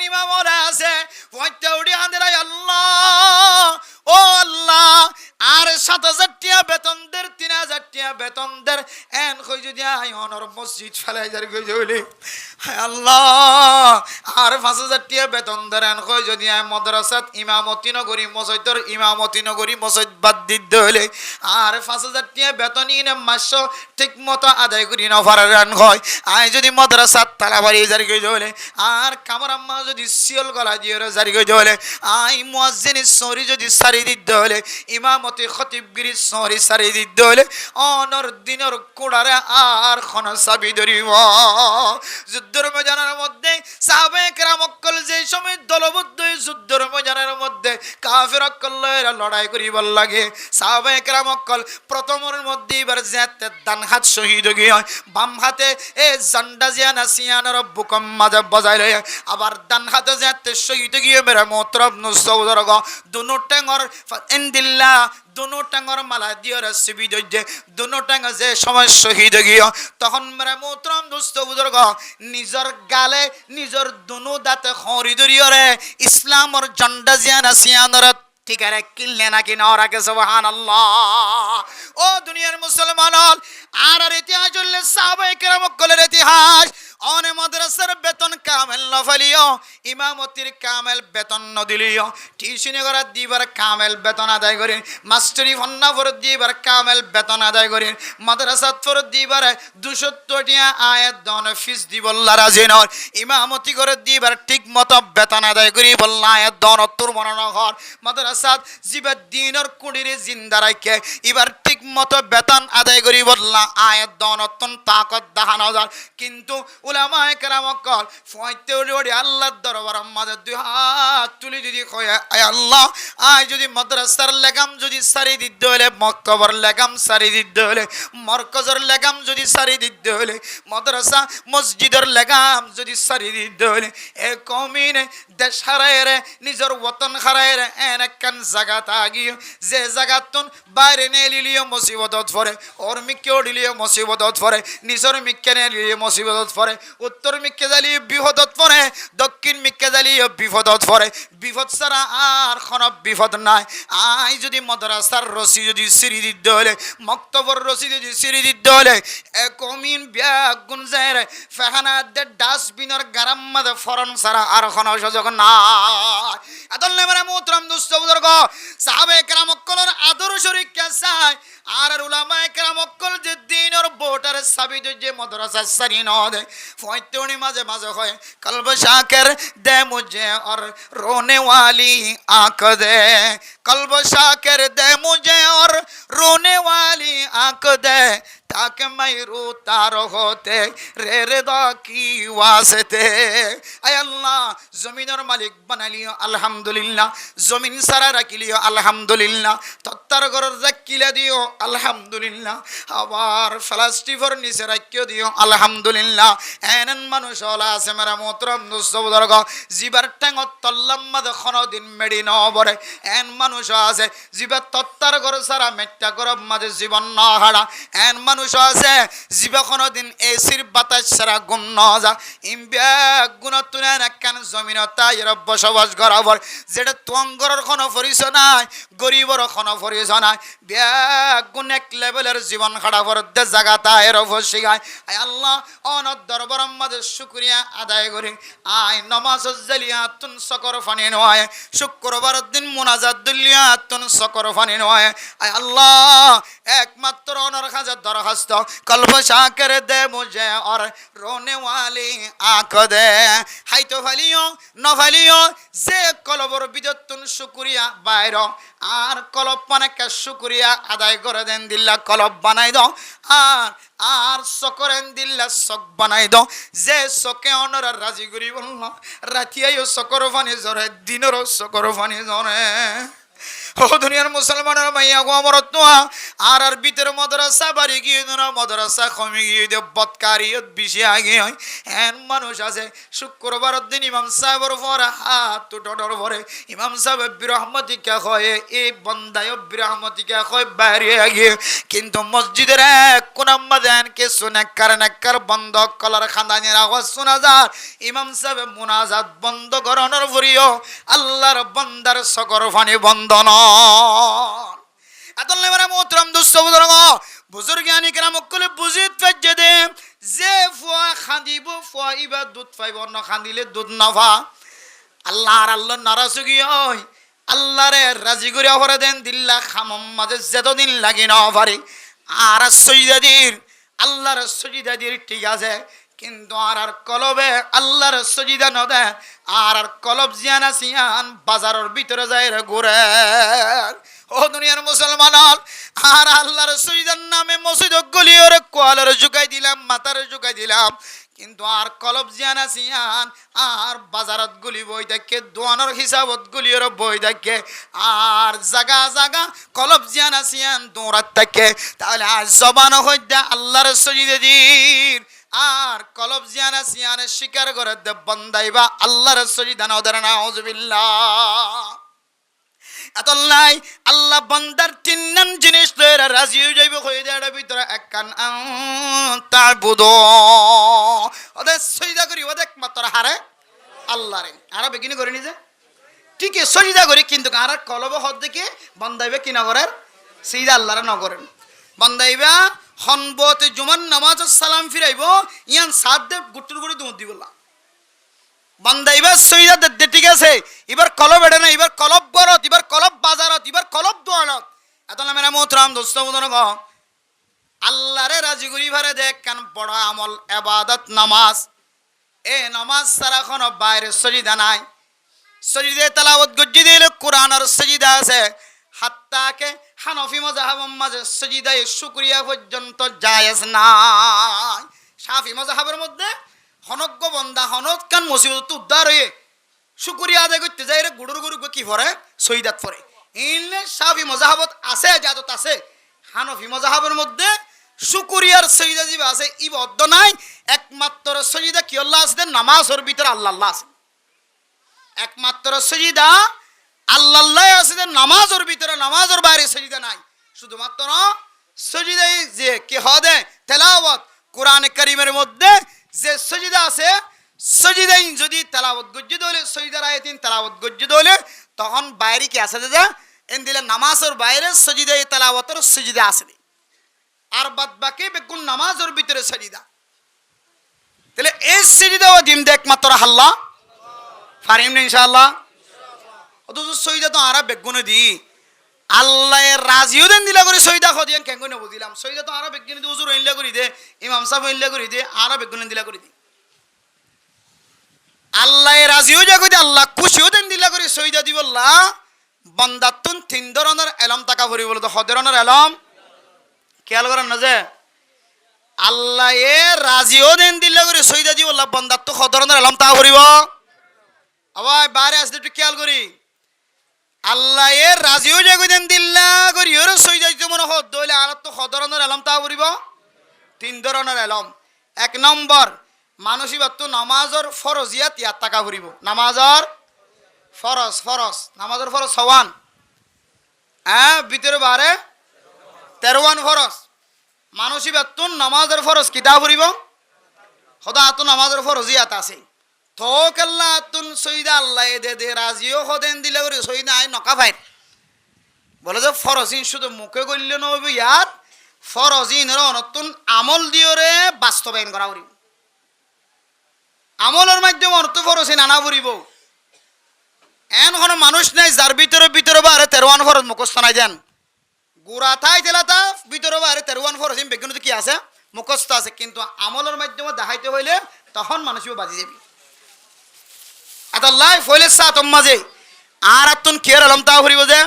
ইমামরা আছে পয়টা উড়ি হাঁদেরাই আল্লাহ ও আল্লাহ আর 7,000 টাকা বেতন দের 3,000 টাকা বেতন দের এন কই যদি আই অনর মসজিদ ফেলাই যার কই জইলে হায় আল্লাহ আর 5,000 টাকা বেতন দের এন কই যদি আই মাদ্রাসাত ইমামতি নগরী মসজিদর ইমামতি নগরী মসজিদ বাদ দিতে হইলে আর 5,000 টাকা বেতন ইনে মাস ঠিক মতো আদায় করি না পারার এন কই আই যদি মাদ্রাসাত তালা বাড়ি যার কই জইলে আর কামর আম্মা যদি সিয়ল গলা দিয়ে যার কই জইলে আই মুয়াজ্জিন সরি যদি সারি দিতে হলে ইমামতি খতিবগিরি সরি সারি দিতে হলে অনর দিনের কোড়ারে আর খন সাবি ধরিব যুদ্ধের ময়দানের মধ্যে সাহাবায়ে কেরাম অকল যে সময় দলবদ্ধ যুদ্ধের ময়দানের মধ্যে কাফের অকল লড়াই করিবার লাগে সাহাবায়ে কেরাম অকল প্রথমের মধ্যে এবার যেতে ডান হাত শহীদ গিয়ে বাম হাতে এ জান্ডা জিয়ানা সিয়ানা রব্বুকুম মাযা বাজাইলে আবার ডান হাতে যেতে শহীদ গিয়ে মেরে মোহতরম নুসৌদর গো দুনো টেঙ্গর ইনদিল্লাহ দুনো টাঙ্গর মালা দিয়ে রসবি দইজে দুনো টাঙ্গ যে সময় শহীদ গিয়ে তখন মেরে মোহতরম দোস্ত বুজুর্গ নিজর গালে নিজর দুনো দাঁতে খড়ি ধরিয়রে ইসলামর জন্ডা জিয়ানা সিয়ানর ঠিক আছে কিনলে নাকি না রাখে সুবহানাল্লাহ ও দুনিয়ার মুসলমান আর ইতিহাস হলে সাহাবায়ে কেরাম কলের ইতিহাস অনে মাদ্রাসার বেতন কামেল ন ফেলিও ইমামতির কামেল বেতন ন দিলিও টিউশনি করার দিবার কামেল বেতন আদায় করেন মাস্টারি ফন্না ফর দিবার কামেল বেতন আদায় করেন মাদ্রাসাত ফর দিবার 200 টাকা আয়াত দন ফিস দিবল্লা রাজি নয় ইমামতি করে দিবার ঠিক মতো বেতন আদায় করি বললা আয়াত দন তোর মনন ঘর মাদ্রাসাত জিবার দিনের কুড়িরে জিন্দা রাখে এবার ঠিক মতো বেতন আদায় করি বললা আয়াত দন অত্যন্ত তাকত দেখানো যায় কিন্তু উলামায়ে কেরাম কল ফয়তে ওড়ি আল্লাহর দরবারে আমাদের দুই হাত তুলি যদি কয় আয় আল্লাহ আয় যদি মাদ্রাসার লাগাম যদি সারি দিতে হলে মক্তবর লাগাম সারি দিতে হলে মরকজের লাগাম যদি সারি দিতে হলে মাদ্রাসা মসজিদের লাগাম যদি সারি দিতে হলে এ কমিনে দেশ হারায় নিজের ওতন হারায় এন একখান জায়গা থাকি যে জায়গাতুন বাইরে নেলিলিও মুসিবতত পড়ে ওর মিকে ওড়িলিও মুসিবতত পড়ে নিজের মিকে নেলিলিও মুসিবতত পড়ে উত্তর মিকে জালি বিপদত পড়ে দক্ষিণ মিকে জালি বিপদত পড়ে বিপদ ছাড়া আর কোন বিপদ নাই আই যদি মাদ্রাসার রশি যদি সিঁড়ি দিতে হলে মক্তবর রশি যদি সিঁড়ি দিতে হলে কমিন ব্যাগ গুন যায় ফেহানা দে ডাস্টবিনের গারাম মাঝে ফরন ছাড়া আর কোন সুযোগ নাই আদল মানে মোহতরম দুস্থ বুজুর্গ সাহাবায়ে কেরাম কলর আদর্শ রিক্কা চাই আর উলামায়ে কেরাম কল যে দিনের বোটার সাবিদ যে মাদ্রাসা সারি ন দে ফয়তনি মাঝে মাঝে হয় কলব শাকের দে মুঝে और रोने वाली आंख दे कल्ब शाकिर दे मुझे और रोने वाली आंख दे ताकि मैं रोता रहोते रे रिदा की वास्ते आय अल्लाह जमीनर मालिक बना लियो अल्हम्दुलिल्लाह जमीन सारा रख लियो अल्हम्दुलिल्लाह तत्तर घर रखिले दियो अल्हम्दुलिल्लाह आवार फ्लास्टिफर निसे रखियो दियो अल्हम्दुलिल्लाह एनन मानुष होला আছে मेरा मोहतरम दोस्तों बुजुर्ग জিবার ঠ্যাঙ তল্লাম মাঝে কোনো দিন মেডি ন বরে এন মানুষ আছে জিবার তত্তার ঘর সারা মেট্টা গরব মাঝে জীবন ন হারা এন মানুষ আছে জিবা কোনো দিন এসির বাতাস সারা গুম ন যা ইমবিয়া গুণ তুলে একখান জমিন তাই বসবাস করাবর যেটা তোঙ্গরের কোনো পরিচয় নাই গরিবর কোনো পরিচয় নাই বিয়া গুণ এক লেভেলের জীবন খাড়াবর দে জায়গা তাই রবশিগায় আল্লাহ অনদ দরবার মাঝে শুকরিয়া আদায় করি আয় নমাজ জালিয়াতুন সকর ফানি নয় শুক্রবার দিন মুনাজাত দুলিয়াতুন সকর ফানি নয় আয় আল্লাহ একমাত্র অনর কাছে দরখাস্ত কলব শাকির দে মুঝে और रोने वाली आंख दे হাইতো ফালিও ন ফালিও যে কলবর বিদতুন শুকরিয়া বাইর আর কলব পানেকে শুকরিয়া আদায় করে দেন দিল্লা কলব বানাই দাও আর সকরেন দিল্লা সক বানাই দাও যে সকে অনর রাজি করি বলল রাতিয়াইও সকর ফানি জরে দিনেরও সকর ফানি জরে ও দুনিয়ার মুসলমানের মাইয়া গো আমার তোয়া আর ভিতরে মাদ্রাসা বাড়ি গিয়ে না মাদ্রাসা কমে গিয়ে দে বদকারিয়ত বেশি আগে হয় এন মানুষ আছে শুক্রবার দিন ইমাম সাহেবের পরে হাত উঠানোর পরে ইমাম সাহেব বিরহমতিকা হয় এই বন্দায় বিরহমতিকা হয় বাইরে গিয়ে কিন্তু মসজিদের এক কোন দেন কে সুনেকার নেকার বন্ধ কলার খান্দানির আওয়াজ শোনা যায় ইমাম সাহেব মুনাজাত বন্ধ করানোর পরেও আল্লাহর বান্দার সকর ফানি বন্ধন আদল্লে মানে মোহতরম দোস্ত বুজুর্গ বুজুর্গানি কেরাম কলে বুঝিত পাইছে দে যে ফুয়া খান্দিব ফুয়া ইবা দুধ পাইব না খান্দিলে দুধ নাফা আল্লাহ নারাজগি হয় আল্লাহরে রাজি করে অফারে দেন দিল্লা খামম মাঝে যতদিন লাগি না অফারে আর সজিদাদির আল্লাহর সজিদাদির ঠিক আছে কিন্তু আর কলবে আল্লাহর সজিদা ন দেয় আর কলব জিয়ানা সিয়ান বাজারের ভিতরে যায় রে ঘুরে ও দুনিয়ার মুসলমান আর আল্লাহর সজিদার নামে মসজিদ গলিওর কোয়ালের জুগাই দিলাম মাথার জুগাই দিলাম কিন্তু আর কলব জিয়ানা সিয়ান আর বাজারত গুলি বই দেখে দোয়ানোর হিসাবত গুলিওর বই দেখে আর জাগা জাগা কলব জিয়ানা সিয়ান দৌড়াত থাকে তাহলে আর জবান হইতে আল্লাহর সজিদে দিন আর কলব জিয়ানা সিয়ানে স্বীকার করে দে বন্দাইবা আল্লাহর সজিদান ওদের নাউজুবিল্লাহ এতলাই আল্লাহ বান্দার তিন নাম জিনিস লইরা রাজি হয়ে যাইব হয়ে যায় ভিতরে এক কান তাবুদু ওদের সজদা করি ওদের একমাত্র হারে আল্লাহরে আর বেগিনি করে নিজে ঠিক আছে সজদা করি কিন্তু আর কলব হদ দেখে বান্দাইবে কি না করার সিজদা আল্লাহরে ন করেন বান্দাইবা হনবতে জুমার নামাজ সালাম ফিরাইব ইয়ান সাত দেব গুট্টুর করে দুধ দিবলা বান্দা এবার সইদা দে ঠিক আছে এবার কলব এড়ে না এবার কলব গরত এবার কলব বাজারত এবার কলব দোয়ানত এত না মেরা মোহতরাম দোস্ত বুজুর্গ আল্লাহরে রাজি করি ভারে দেখ কেন বড় আমল ইবাদত নামাজ এ নামাজ সারা কোন বাইরে সজিদা নাই সজিদে তেলাওয়াত গজ্জি দিলে কোরআনের সজিদা আছে হাত্তাকে হানফি মাযহাবের মাঝে সজিদায়ে শুকরিয়া পর্যন্ত জায়েজ নাই শাফি মাযহাবের মধ্যে হনজ্ঞ বন্দা হনদ কান মুসিবত উদ্ধার হয়ে শুকরিয়া আদায় করতে যাই রে গুড়ুর গুরু কি পরে সইদাত পরে ইনলে শাফি মাযহাবত আছে জাদত আছে হানফি মাযহাবের মধ্যে শুকরিয়ার সইদা জিবা আছে ইবাদত নাই একমাত্র সজিদা কি আল্লাহ আছে নামাজের ভিতরে আল্লাহ আছে একমাত্র সজিদা আল্লাহ আছে নামাজের ভিতরে নামাজের বাইরে সজিদা নাই শুধুমাত্র সজিদাই যে কি হদে তেলাওয়াত কোরআন কারীমের মধ্যে যে সজিদা আছে সজিদাই যদি তেলাওয়াত গজ্জিদ হলে সজিদার আয়াতিন তেলাওয়াত গজ্জিদ হলে তখন বাইরে কি আছে দাদা এন দিলে নামাজের বাইরে সজিদাই তেলাওয়াতের সজিদা আছে আর বাদ বাকি বেগুন নামাজের ভিতরে সজিদা তাহলে এই সজিদা ও দিন দেখ মাত্র আল্লাহ পারিম না ইনশাআল্লাহ অথচ সজিদা তো আরা বেগুনে দি আল্লাহ রাজিও দেন দিলা করে সইদা খদিয়ান কেন কই না বুঝিলাম সইদা তো আরা বেগুনে দি হুজুর ইল্লা করি দে ইমাম সাহেব ইল্লা করি দে আরা বেগুনে দিলা করি দি আল্লাহ রাজিও যা কই দে আল্লাহ খুশিও দেন দিলা করে সইদা দি বললা বান্দাতুন তিন ধরনের এলম টাকা ভরি বলে তো হদরনের এলম খেয়াল করেন না যে আল্লাহ এ রাজিও দেন দিলা করে সইদা দি বললা বান্দাত হদরনের এলম তা ভরিব আবার বাইরে আসতে একটু খেয়াল করি আল্লাহ এ রাজিও জাগুদেন দিল্লা করি ওর সইদা দিতে মনে হদ দইলে আর তো হদরনের এলম তা করিব তিন ধরনের এলম এক নম্বর মানসিবাত নামাজের ফরজিয়াত ইয়াত টাকা করিব নামাজের ফরজ নামাজের ফরজ সওয়ান হ্যাঁ ভিতরে বারে 13 ফরজ মানসিবাত নামাজের ফরজ কিতা করিব খোদা তো নামাজের ফরজিয়াত আছে তো কেল্লা তুন সইদা আল্লাহ দে দে রাজিও হদেন দিলে করে সইদা আই নকা ভাই বলে যে ফরজিন শুধু মুখে কইলে নবি ইয়াত ফরজিনের নতুন আমল দিওরে বাস্তবায়ন করা করিব আমলের মাধ্যমে অর্থ ফরজিন আনা করিব এন কোনো মানুষ নাই যার ভিতরে বারে 13 ফরজ মুখস্থ নাই দেন গুড়া থাই তেলাতা ভিতরে বারে 13 ফরজিন বেগুনতে কি আছে মুখস্থ আছে কিন্তু আমলের মাধ্যমে দেখাইতে হইলে তখন মানুষও বাজি যাবে আল্লাহ ফইলে সাতম মাঝে আর আতুন কের আলম তা করিব যে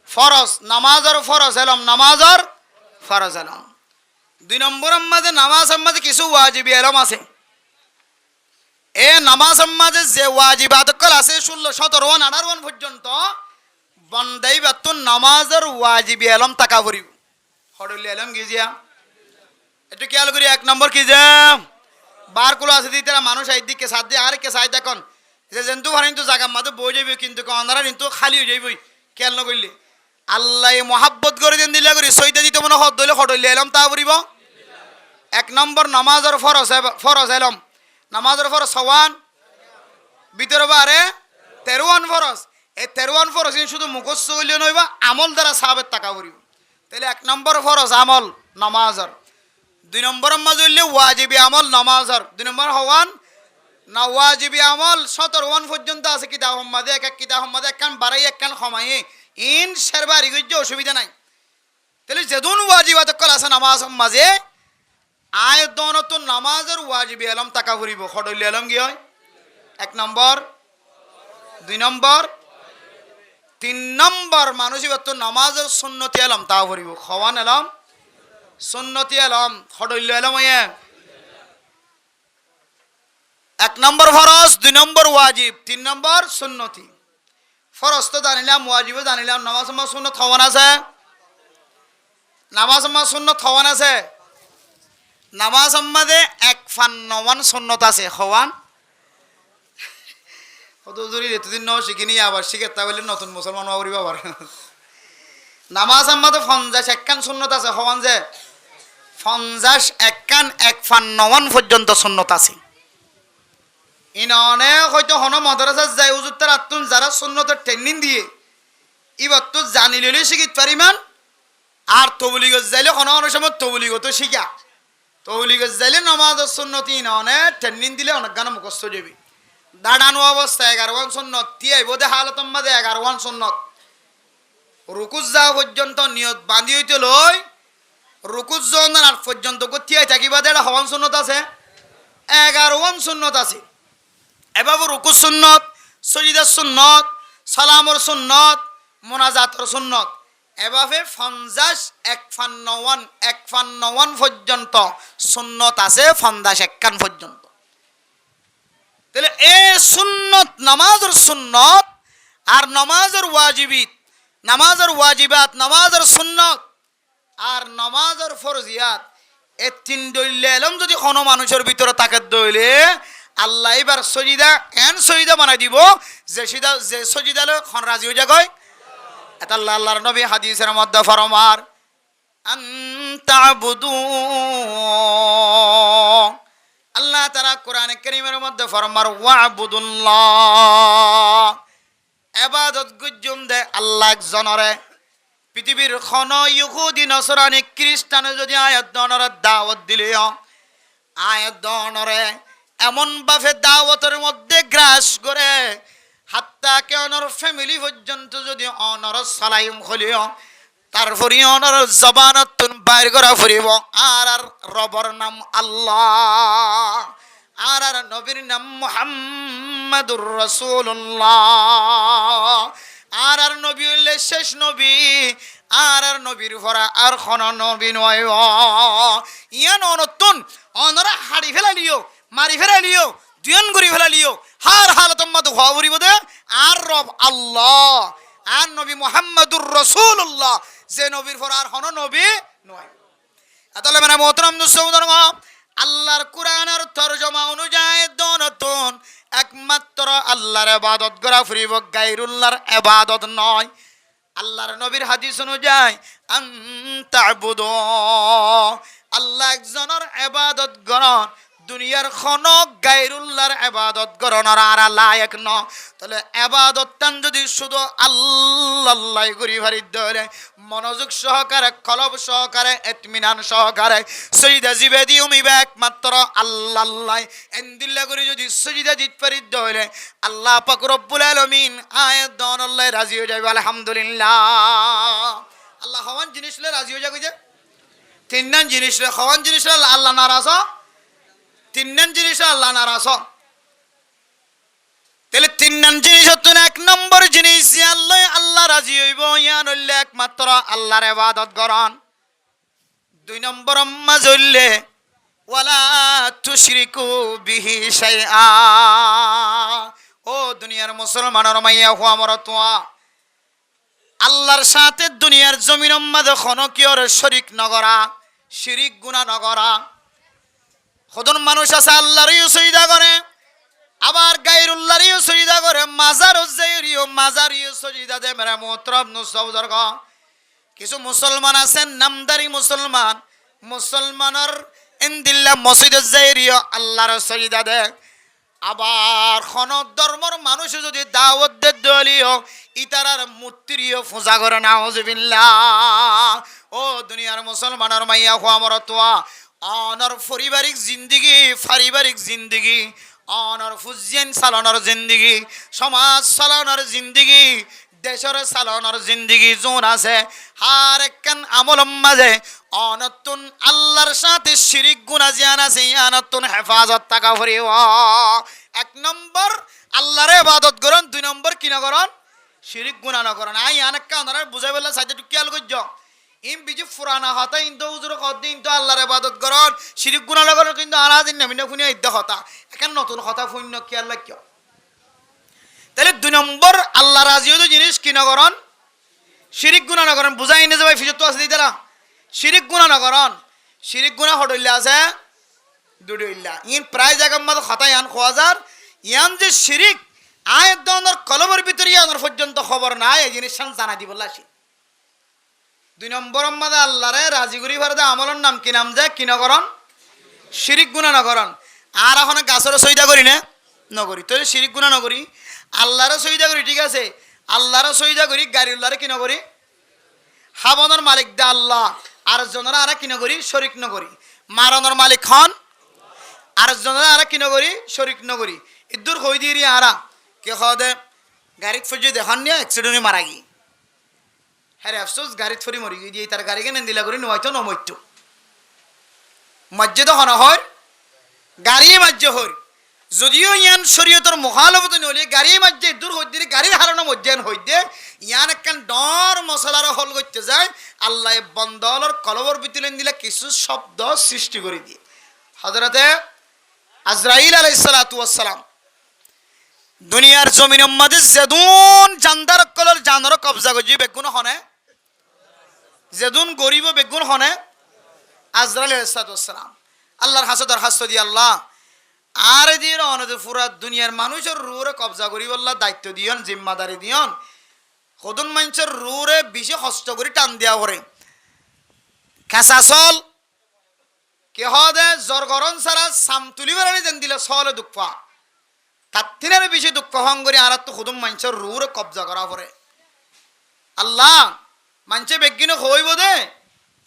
ফরজ নামাজের ফরজ এলম নামাজের ফরজ এলম দুই নম্বর মাঝে নামাজের মাঝে কিছু ওয়াজিবি এলম আছে এ নামাজের মাঝে যে ওয়াজিবাত কল আছে 16 17 18 পর্যন্ত বন্দাই বাতুন নামাজের ওয়াজিবি আলম টাকা ভরিব হড়লি আলম গিজিয়া একটু খেয়াল করি 1 নম্বর কি যে বারগুলো আছে দিতে মানুষ এইদিকে সাথ দিয়ে আর কে চাই দেখুন যে জন্তু ভাড়া কিন্তু জায়গা মাঝে বই যাবি কিন্তু অন্ধারা কিন্তু খালি হয়ে যাবই খেয়াল না করলে আল্লাহ মহাব্বত করে দিন দিলে করি সইতে দিতে মনে হদ দইলে হড়লি আলম তা ভরিব 1 নম্বর নামাজের ফরজ এলম নামাজের ফরজ সওয়ান ভিতরে বারে 13 ফরজ এই 13 ফরজ শুধু মুখস্থ হইলে নইবা আমল দ্বারা সাহাবের টাকা ভরিব তাহলে 1 নম্বর ফরজ আমল নামাজের 2 নম্বর মাঝে হইলে ওয়াজিবি আমল নামাজের 2 নম্বর হওয়ান না ওয়াজিবি আমল 17 পর্যন্ত আছে কিতাব মাঝে এক কিতাব মাঝে একখান বাড়াই একখান কমাই ইন শেরবারি গজ্জ অসুবিধা নাই তাহলে যেদুন ওয়াজিবাত কল আছে নামাজ মাঝে আয় দনত নামাজের ওয়াজিবি আলম টাকা ভরিব হড়লি আলম কি হয় 1 নম্বর 2 নম্বর 3 নম্বর মানুষই তো নামাজের সুন্নতি আলম তা ভরিব খাওয়ান আলম সুন্নতি আলম হড়লি আলম 1 নম্বর ফরজ 2 নম্বর ওয়াজিব 3 নম্বর সুন্নতি ফরজ তো জানিলাম ওয়াজিবও জানিলাম নামাজ সুন্নত হওয়ান আছে নামাজ সুন্নত হওয়ান আছে নামাজ মাঝে 51 সুন্নত আছে হওয়ান কত জরুরি এতদিন ন শিখিনি আবার শিখে তা বলে নতুন মুসলমান হওয়ারি বাবার নামাজ মাঝে 51 সুন্নত আছে হওয়ান যে 51 পর্যন্ত সুন্নত আছে ইননে হয়তো হন মাদ্রাসা যাই উজুত্তর আত্তুন যারা সুন্নতের ট্রেনিং দিয়ে এবার তো জানি লইলে শিখিত পারিমান আর তবলিগ যাইলে কোনো অনেক সময় তবলিগ তো শিখা তবলিগ যাইলে নামাজের সুন্নতি ইননে ট্রেনিং দিলে অনেক গান মুখস্থ যাবি দাঁড়ানো অবস্থা 11 সুন্নত তিয়াই বোধে হালতম মাঝে 11 সুন্নত রুকুজ যাওয়া পর্যন্ত নিয়ত বাঁধি হইতে লই রুকুজ যাওয়ার পর্যন্ত তিয়াই থাকিবা এটা হওয়ান সুন্নত আছে 11 সুন্নত আছে এভাবে রুকু সুন্নত সজিদার সুন্নত সালামর সুন্নত মোনাজাতর সুন্নত এভাবে 51 পর্যন্ত সুন্নত আছে 51 পর্যন্ত তাহলে এই সুন্নত নামাজের সুন্নত আর নামাজের ওয়াজিবিত নামাজের ওয়াজিবাত নামাজের সুন্নত আর নামাজের ফরজিয়াত এই 3 দলিলে এলম যদি কোনো মানুষের ভিতরে তাকে দইলে আল্লাহ এবার সজিদা সজিদা বানাই দিব যে সজিদা খন রাজি হয়ে যাগয় এটা আল্লাহর নবী হাদিসের মধ্যে ফরমার আনতাবুদু আল্লাহ তাআলা কোরআনে কারীমের মধ্যে ফরমার ওয়াবুদুল্লাহ ইবাদত গুজুম দে আল্লাহ একজনরে পৃথিবীর খন ইহুদি নসরানি খ্রিস্টানে যদি আয়াত দনরে দাওয়াত দিলে আয়াত দনরে এমন ভাবে দাওয়াতের মধ্যে গ্রাস করে হাত্তা কে অনর ফ্যামিলি পর্যন্ত যদি অনর সালাইম খলিও তারপরে অনর জবানত বাইর করা ফুরিব আর রবর নাম আল্লাহ আর নবীর নাম মুহাম্মাদুর রাসূলুল্লাহ আর নবী হইলে শেষ নবী আর নবীর ভরা আর খন নবী নয় ইয়ান অনতুন অনরা হাড়ি ফেলালিও মারি ফেলালিও দুয়ন করি ফেলালিও হার হালতম মত হওয়া ভরিব দে আর রব আল্লাহ আর নবী মুহাম্মাদুর রাসূলুল্লাহ যে নবীর পর আর হন নবী নয় তাহলে মানে মোহতরম দোস্তর আল্লাহর কোরআনের তরজমা অনুযায়ী দনতুন একমাত্র আল্লাহর ইবাদত করা ফরিব গায়রুল্লাহর ইবাদত নয় আল্লাহর নবীর হাদিস অনুযায়ী আনতাবুদু আল্লাহ একজনের ইবাদত করন দুনিয়ার খন গায়রুল্লাহর ইবাদত করনার আর লায়ক ন তাহলে ইবাদত টান যদি শুধু আল্লাহ করি ভারি দলে মনোযোগ সহকারে কলব সহকারে ইতমিনান সহকারে সজদা জিবে দিও মিবে একমাত্র আল্লাহ এন্দিল্লা করে যদি সজদা দিত পারি দলে আল্লাহ পাক রব্বুল আলামিন আয়াত দন আল্লাহ রাজি হয়ে যাবে আলহামদুলিল্লাহ আল্লাহ হওয়ান জিনিসলে রাজি হয়ে যাবে যে তিনজন জিনিসলে হওয়ান জিনিসলে আল্লাহ নারাজ 3 জিনিস আল্লাহ নারাজ তাহলে 3 জিনিস হতো 1 নম্বর জিনিস আল্লাহ রাজি হইব ইয়ান হইলে একমাত্র আল্লাহর ইবাদত করন 2 নম্বর মাঝ হইলে ওয়ালা তুশরিকু বিহি শাইআ ও দুনিয়ার মুসলমানের মাইয়া হওয়া আমার তোয়া আল্লাহর সাথে দুনিয়ার জমিনের মাঝে খনকিয়র শরিক নগরা শিরিক গুনাহ নগরা কজন মানুষ আছে আল্লাহরই সজদা করে আবার গায়রুল্লাহরই সজদা করে মাজারও সজদা দে মেরা মোহতরম নুসবদর্গ কিছু মুসলমান আছেন নামদারি মুসলমানের ইনদিল্লা মসজিদের যাইরিও আল্লাহর সজদা দে আবার খন ধর্মর মানুষ যদি দাওয়াত দে দলিও ইতারার মূর্তিরিও পূজা করে নাউজুবিল্লাহ ও দুনিয়ার মুসলমানের মাইয়া হো আমার তোয়া অনর পারিবারিক জিন্দিগি অনর ফুজিয়ান চালানোর জিন্দিগি সমাজ চালানোর জিন্দিগি দেশের চালানোর জিন্দিগি জোন আছে হার একখান আমলম মাঝে অনতুন আল্লাহর সাথে শিরিক গুনাহ জিয়ান আছে ইয়ানতুন হেফাজত থাকা ভরিও এক নম্বর আল্লাহর ইবাদত করুন দুই নম্বর কি না করুন শিরিক গুনাহ না করুন আই আনকা ওনারা বুঝাই বললা সাইতে টু খেয়াল করছো ইম বিজি ফুরানা হতা ইনতো হুজুর কদিন তো আল্লাহর ইবাদত করুন শিরিক গুনাহ না করুন কিন্তু আরাদিন নমিনা খুনি ইদ্দা হতা এখন নতুন কথা ফুন্য খেয়াল রাখিও তাহলে দুই নম্বর আল্লাহ রাজি হতো জিনিস কি না করুন শিরিক গুনাহ না করুন বুঝাই নে যে ভাই ফিজত তো আছে দিতারা শিরিক গুনাহ না করুন শিরিক গুনাহ হডইলা আছে দুডইলা ইন প্রায় জায়গার মধ্যে কথা ইয়ান খোয়াজার ইয়ান যে শিরিক আয়াত দনের কলমের ভিতরে ইয়ানোর পর্যন্ত খবর নাই এই জিনিস জানা দিবল্লা আসি দুই নম্বর মধ্যে আল্লাহরে রাজি করি ভারতে আমলের নাম কি নাম যে কি না করুন শিরিক গুনাহ না করুন আর এখন গাছের সজদা করি না নগরী তো শিরিক গুনাহ না করি আল্লাহর সজদা করি ঠিক আছে আল্লাহর সজদা করি গায়রুল্লাহরে কি না করি হাবনের মালিক দা আল্লাহ আর জনরা আর কি না করি শরিক না করি মারনের মালিক হন আর জনরা আর কি না করি শরিক না করি ইদুর কই দিরি আরা কে খদে গাড়িত ফজে দেখান নিয়া অ্যাক্সিডেন্টে মারা গি হ্যাঁ আফসোস গাড়িত ফরি মরি গিয়ে তার গাড়ি কেন দিলা করি নয়তো নমইতো মসজিদ হন হয় গাড়ি মাজ্য হয় যদিও ইয়ান শরীয়তের মুখালফত নলি গাড়ি মাজ্জে দূর হইতে গাড়ির হারানো মজ্জান হইতে ইয়ান একখান ডর মশলার হল করতে যায় আল্লাহ বন্দলর কলবর বিতিলেন দিলে কিছু শব্দ সৃষ্টি করে দিয়ে হযরতে আজরাইল আলাইহিস সালাতু ওয়াস সালাম দুনিয়ার জমিনের মধ্যে যেদুন জানদার কলর জানর কবজা গজি বেগুন হনে যেদুন গরিব বেগুন হনে আজরাইল আলাইহিস সালাতু ওয়াস সালাম আল্লাহর হাসে দরখাস্ত দি আল্লাহ আর দিন অনদ পুরা দুনিয়ার মানুষের রুরে কবজা করি বললা দায়িত্ব দিয়ন জিম্মাদারি দিয়ন কদন মানুষের রুরে বেশি কষ্ট করে টান দেওয়া করে খেসা চল কে হদে জ্বর গরম সারা সাম তুলি বেড়ানি যেন দিলে চলে দুঃখ পা তার তিনের বেশি দুঃখ হং করে আর তো কদম মানুষের রুরে কবজা করা পরে আল্লাহ মানুষে বেগিনে হইব দে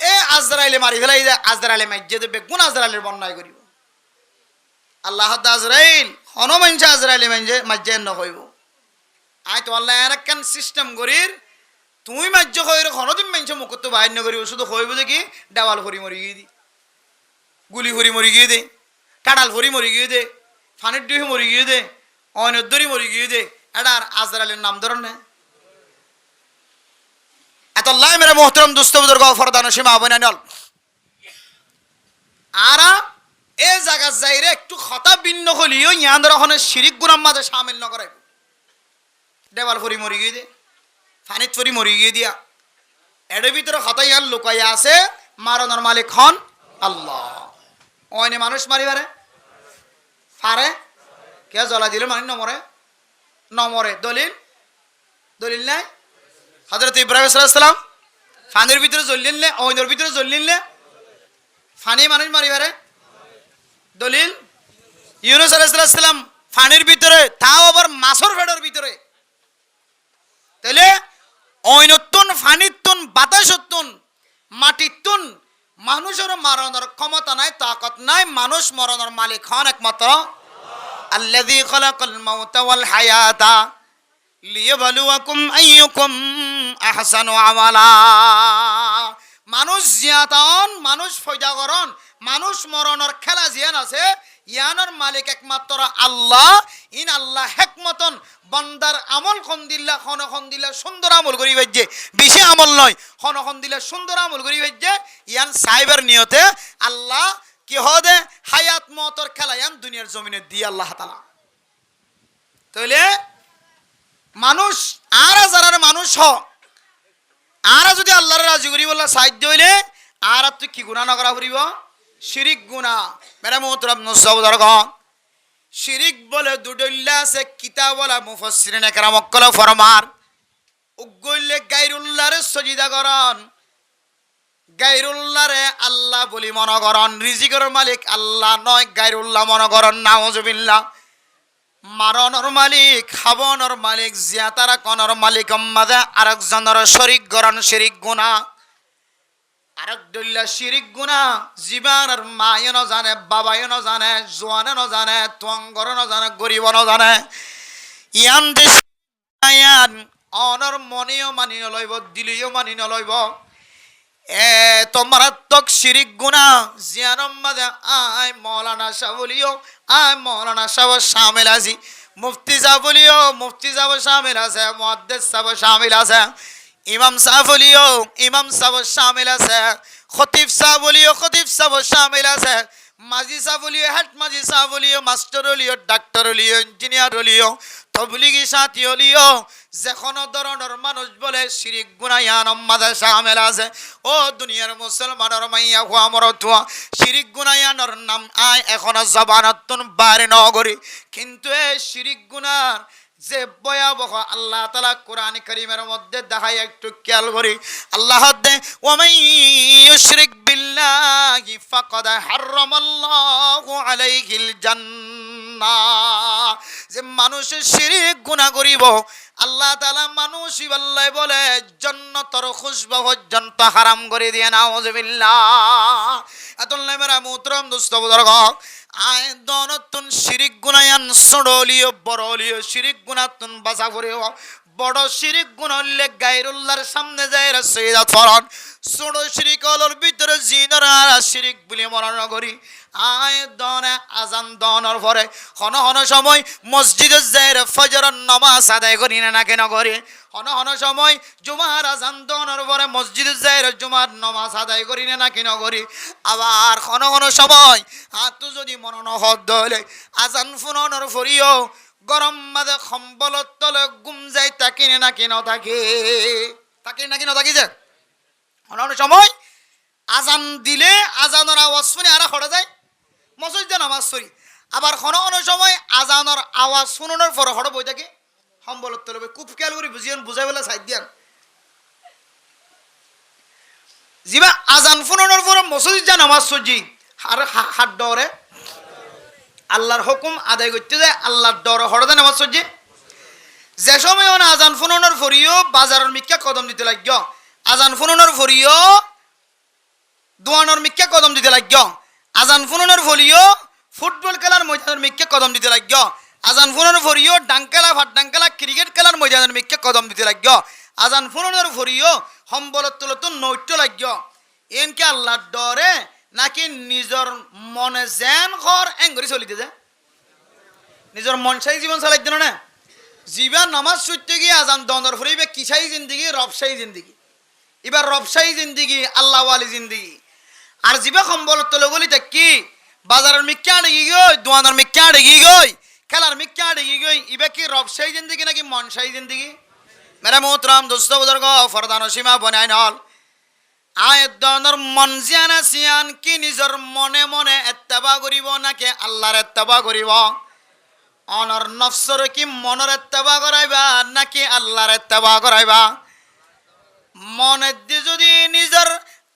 এ আজরাইলে মারি ফেলাই দে আজরাইলে মাইজে দে বেগুন আজরাইলের বন্যায় করিব আল্লাহ আজরাইল হনুমানছে আজরাইলে মাজ্জে ন হইব আই তো আল্লাহ এরকম সিস্টেম করির তুমি মাজ্য হইর হনদিন মানছে মুখ তো বাইর ন করিব শুধু হইব দেখি দেওয়াল ভরি মরি গিয়ে দি গুলি ভরি মরি গিয়ে দে কাঁড়াল ভরি মরি গিয়ে দে ফানির ডিহি মরি গিয়ে দে অনদ্দরি মরি গিয়ে দে এটা আজরাইলের নাম ধরন না এত আল্লাহ মেরা মোহতরম দুস্থ বুজুর্গ ফরদান সীমা বনানল আরা এ জায়গা যাইরে একটু খতা ভিন্ন হলিও ইয়ান রহনের শিরিক গুনার মাঝে শামিল ন করে দেওয়াল ফরি মরি গিয়ে দে ফানিত ফরি মরি গিয়ে দিয়া এর ভিতরে খতা ইয়ান লুকাইয়া আছে মারনের মালিক হন আল্লাহ অনে মানুষ মারি পারে কে জ্বলা দিলে মানে নমরে দলিল নাই হযরত ইব্রাহিম আলাইহিস সালাম ফানির ভিতরে জ্বললেন নে অইনের ভিতরে জ্বললেন নে ফানি মানুষ মারি পারে দলিল ইউনূস আলাইহিস সালাম ফানির ভিতরে তাও আবার মাছের পেটের ভিতরে তাহলে অইনতুন ফানিতুন বাতাসতুন মাটিতুন মানুষের মারণের ক্ষমতা নাই তাকত নাই মানুষ মরণের মালিক হন একমাত্র আল্লাযী খালাকাল মাউতা ওয়াল হায়াতা লিয়াবলুয়াকুম আইয়ুকুম আহসানু আমালা মানুষ জিয়াতন মানুষ ফয়দাগরণ মানুষ মরণের খেলা জিয়ান আছে ইয়ানোর মালিক একমাত্র আল্লাহ ইন আল্লাহ হেকমতন বান্দার আমল খন দিলা সুন্দর আমল করি ভাইজে বেশি আমল নয় খন দিলা সুন্দর আমল করি ভাইজে ইয়ান সাইবার নিয়তে আল্লাহ কি হদে হায়াত মতর খেলা ইয়ান দুনিয়ার জমিনে দিয়ে আল্লাহ তাআলা তাহলে মানুষ আর যারা মানুষ হ আর যদি আল্লাহর রাজি করি বললা সাহায্য হইলে আর তুই কি গুনাহ নকরা ফুরিব শিরিক গুনাহ মেরা মোহতরম নসবদরগণ শিরিক বলে দুডল্লা আছে কিতাব বলা মুফাসসিরিন একরাম অকল ফরমার উগইলে গায়রুল্লাহর সজিদা করন গায়রুল্লাহরে আল্লাহ বলি মনে করন রিজিকের মালিক আল্লাহ নয় গায়রুল্লাহ মনে করন নাউজুবিল্লাহ মারণর মালিক খাবনর মালিক জিয়াতারা কনর মালিক মাঝে আরেকজনের শরিক গরন শিরিক গুনাহ আরেক দল্লা শিরিক গুনাহ জীবনের মায়ে ন জানে বাবায়ে ন জানে জোয়ানে ন জানে তোয়াঙ্গর ন জানে গরিব ন জানে ইয়ান দেশ আয়ান অনর মনেও মানি নলইব দিলিও মানি নলইব মারাত্মক শিরিক গুনাহ জিয়ানম মাঝে আয় মৌলানা শাহ বলিও আয় মৌলানা শাহ শামিল আছি মুফতি শাহ বলিও মুফতি শাহ শামিল আছে মুহাদ্দিস শাহ শামিল আছে ইমাম শাহ বলিও ইমাম শাহ শামিল আছে খতিব শাহ বলিও খতিব শাহ শামিল আছে মাজি শাহ বলিও হেড মাজি শাহ বলিও মাস্টার হলিও ডাক্তার হলিও ইঞ্জিনিয়ার হলিও তবলিগি সাথী হলিও যে কোনো ধরনের মানুষ বলে শিরিক গুনাহ ইয়ানম মাঝে শামিল আছে ও দুনিয়ার মুসলমানের মাইয়া হুয়া মরতুয়া শিরিক গুনাহ ইয়ানর নাম আয় এখনো জবানতুন বারে নগরী কিন্তু এই শিরিক গুনাহ যে ভয়াবহ আল্লাহ তাআলা কোরআন কারীমের মধ্যে দেখায় একটু খেয়াল করি আল্লাহ দে ওয়ামাই ইউশরিক বিল্লাহি ফাকাদ হারামাল্লাহু আলাইহিল জান্নাহ যে মানুষ শিরিক গুনাহ করিব আল্লাহ তাআলা মানুষই আল্লাহ বলে জান্নাতের খুশবু পর্যন্ত হারাম করে দিয়ে নাউজুবিল্লাহ আতুল্লাহ মেরা মুহতরম দোস্ত বুজুর্গ আয় দনতুন শিরিক গুনায়ান সড়লিও বড়লিও শিরিক গুনাতুন বাসা করিও বড় শিরিক গুনাহ হলে গায়রুল্লাহর সামনে যায় রাসূলুল্লাহ ফরন ছোট শিরিক হলোর ভিতরে জিনর আর শিরিক বলে মনে করি আয় দনে আজান দনর পরে হন হন সময় মসজিদে যায় ফজরের নামাজ আদায় করি না কেন করি হন হন সময় জুমার আজান দনর পরে মসজিদে যায় জুমার নামাজ আদায় করি না কেন করি আবার হন হন সময় হাত যদি মন নহদ হলে আজান ফুনর ফরিও গরম মাঝে কম্বলত তলে গুম যাই তাকি না কেন থাকে তাকি না কেন থাকি যে হন হন সময় আজান দিলে আজানের আওয়াজ শুনে আর হড়ে যায় মসজিদে নামাজ পড়ি আবার কোনো কোনো সময় আজানের আওয়াজ শুনানোর পরে হড়ে বই থাকে সম্বলত তলবে খুব খেয়াল করে বুঝিয়েন বুঝাই বলে সাইড দিয়ান জিবা আজান শুনানোর পরে মসজিদে নামাজ পড়ি আর হাত ডরে আল্লাহর হুকুম আদায় করতে যায় আল্লাহর ডরে হড়ে যায় নামাজ পড়ি যে সময় আজান শুনানোর পরেও বাজারের মিক্কা কদম দিতে লাগিও আজান শুনানোর পরেও দোয়ানোর মিক্কা কদম দিতে লাগিও আজান ফুননের ফলিও ফুটবল খেলার ময়দানের মিক্কে কদম দিতে লাগিও আজান ফুননের ফরিও ডাঙ্কালা ভাট ডাঙ্কালা ক্রিকেট খেলার ময়দানের মিক্কে কদম দিতে লাগিও আজান ফুননের ফরিও সম্বলত তুলত নৈত্য লাগিও এনকে আল্লাহর ডরে নাকি নিজের মনে যেন ঘর এঙ্গরি চলিতে যায় নিজের মন চাই জীবন চালাই দিন না জীবন নামাজ ছুটতে গিয়ে আজান দনের ফরিবে কিসাই জিন্দিগি রবসাই জিন্দিগি এবার রবসাই জিন্দিগি আল্লাহওয়ালি জিন্দিগি আর জিবা সম্বলত তলে গলি কি বাজারের মিক্কা ডেগি গই দোয়ানের মিক্কা ডেগি গই খেলার মিক্কা ডেগি গই ইবা কি রবসাই জিন্দিগি নাকি মনসাই জিন্দিগি মেরা মোহতরম দোস্ত বুজুর্গ ফরদান সীমা বনাই নল আয়াত দনের মন জিয়ানা সিয়ান কি নিজের মনে মনে ইত্তেবা করিব নাকি আল্লাহর ইত্তেবা করিব অনর নফসর কি মনের ইত্তেবা করাইবা নাকি আল্লাহর ইত্তেবা করাইবা মনে দি যদি নিজের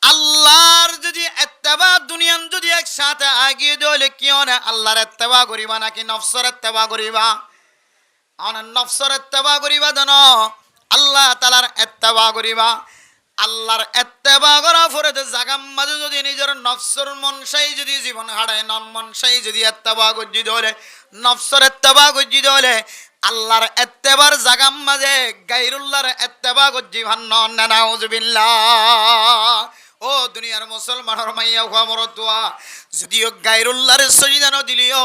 আল্লাহর যদি ইত্তেবা দুনিয়ান যদি একসাথে আগিয়ে দিলে কি হয় আল্লাহর ইত্তেবা করিবা নাকি নফসর ইত্তেবা করিবা অন নফসর ইত্তেবা করিবা দেন আল্লাহ তাআলার ইত্তেবা করিবা আল্লাহর ইত্তেবা করা পরে জাগাম মাঝে যদি নিজের নফসর মনসাই যদি জীবন হারায় নন মনসাই যদি ইত্তেবা গজি দিলে নফসর ইত্তেবা গজি দিলে আল্লাহর ইত্তেবার জাগাম মাঝে গায়রুল্লাহর ইত্তেবা গজি ভান্ন নাউজুবিল্লাহ ও দুনিয়ার মুসলমানের মাইয়া হুয়া মরতুয়া যদিও গায়রুল্লাহর সজিদা ন দিলিও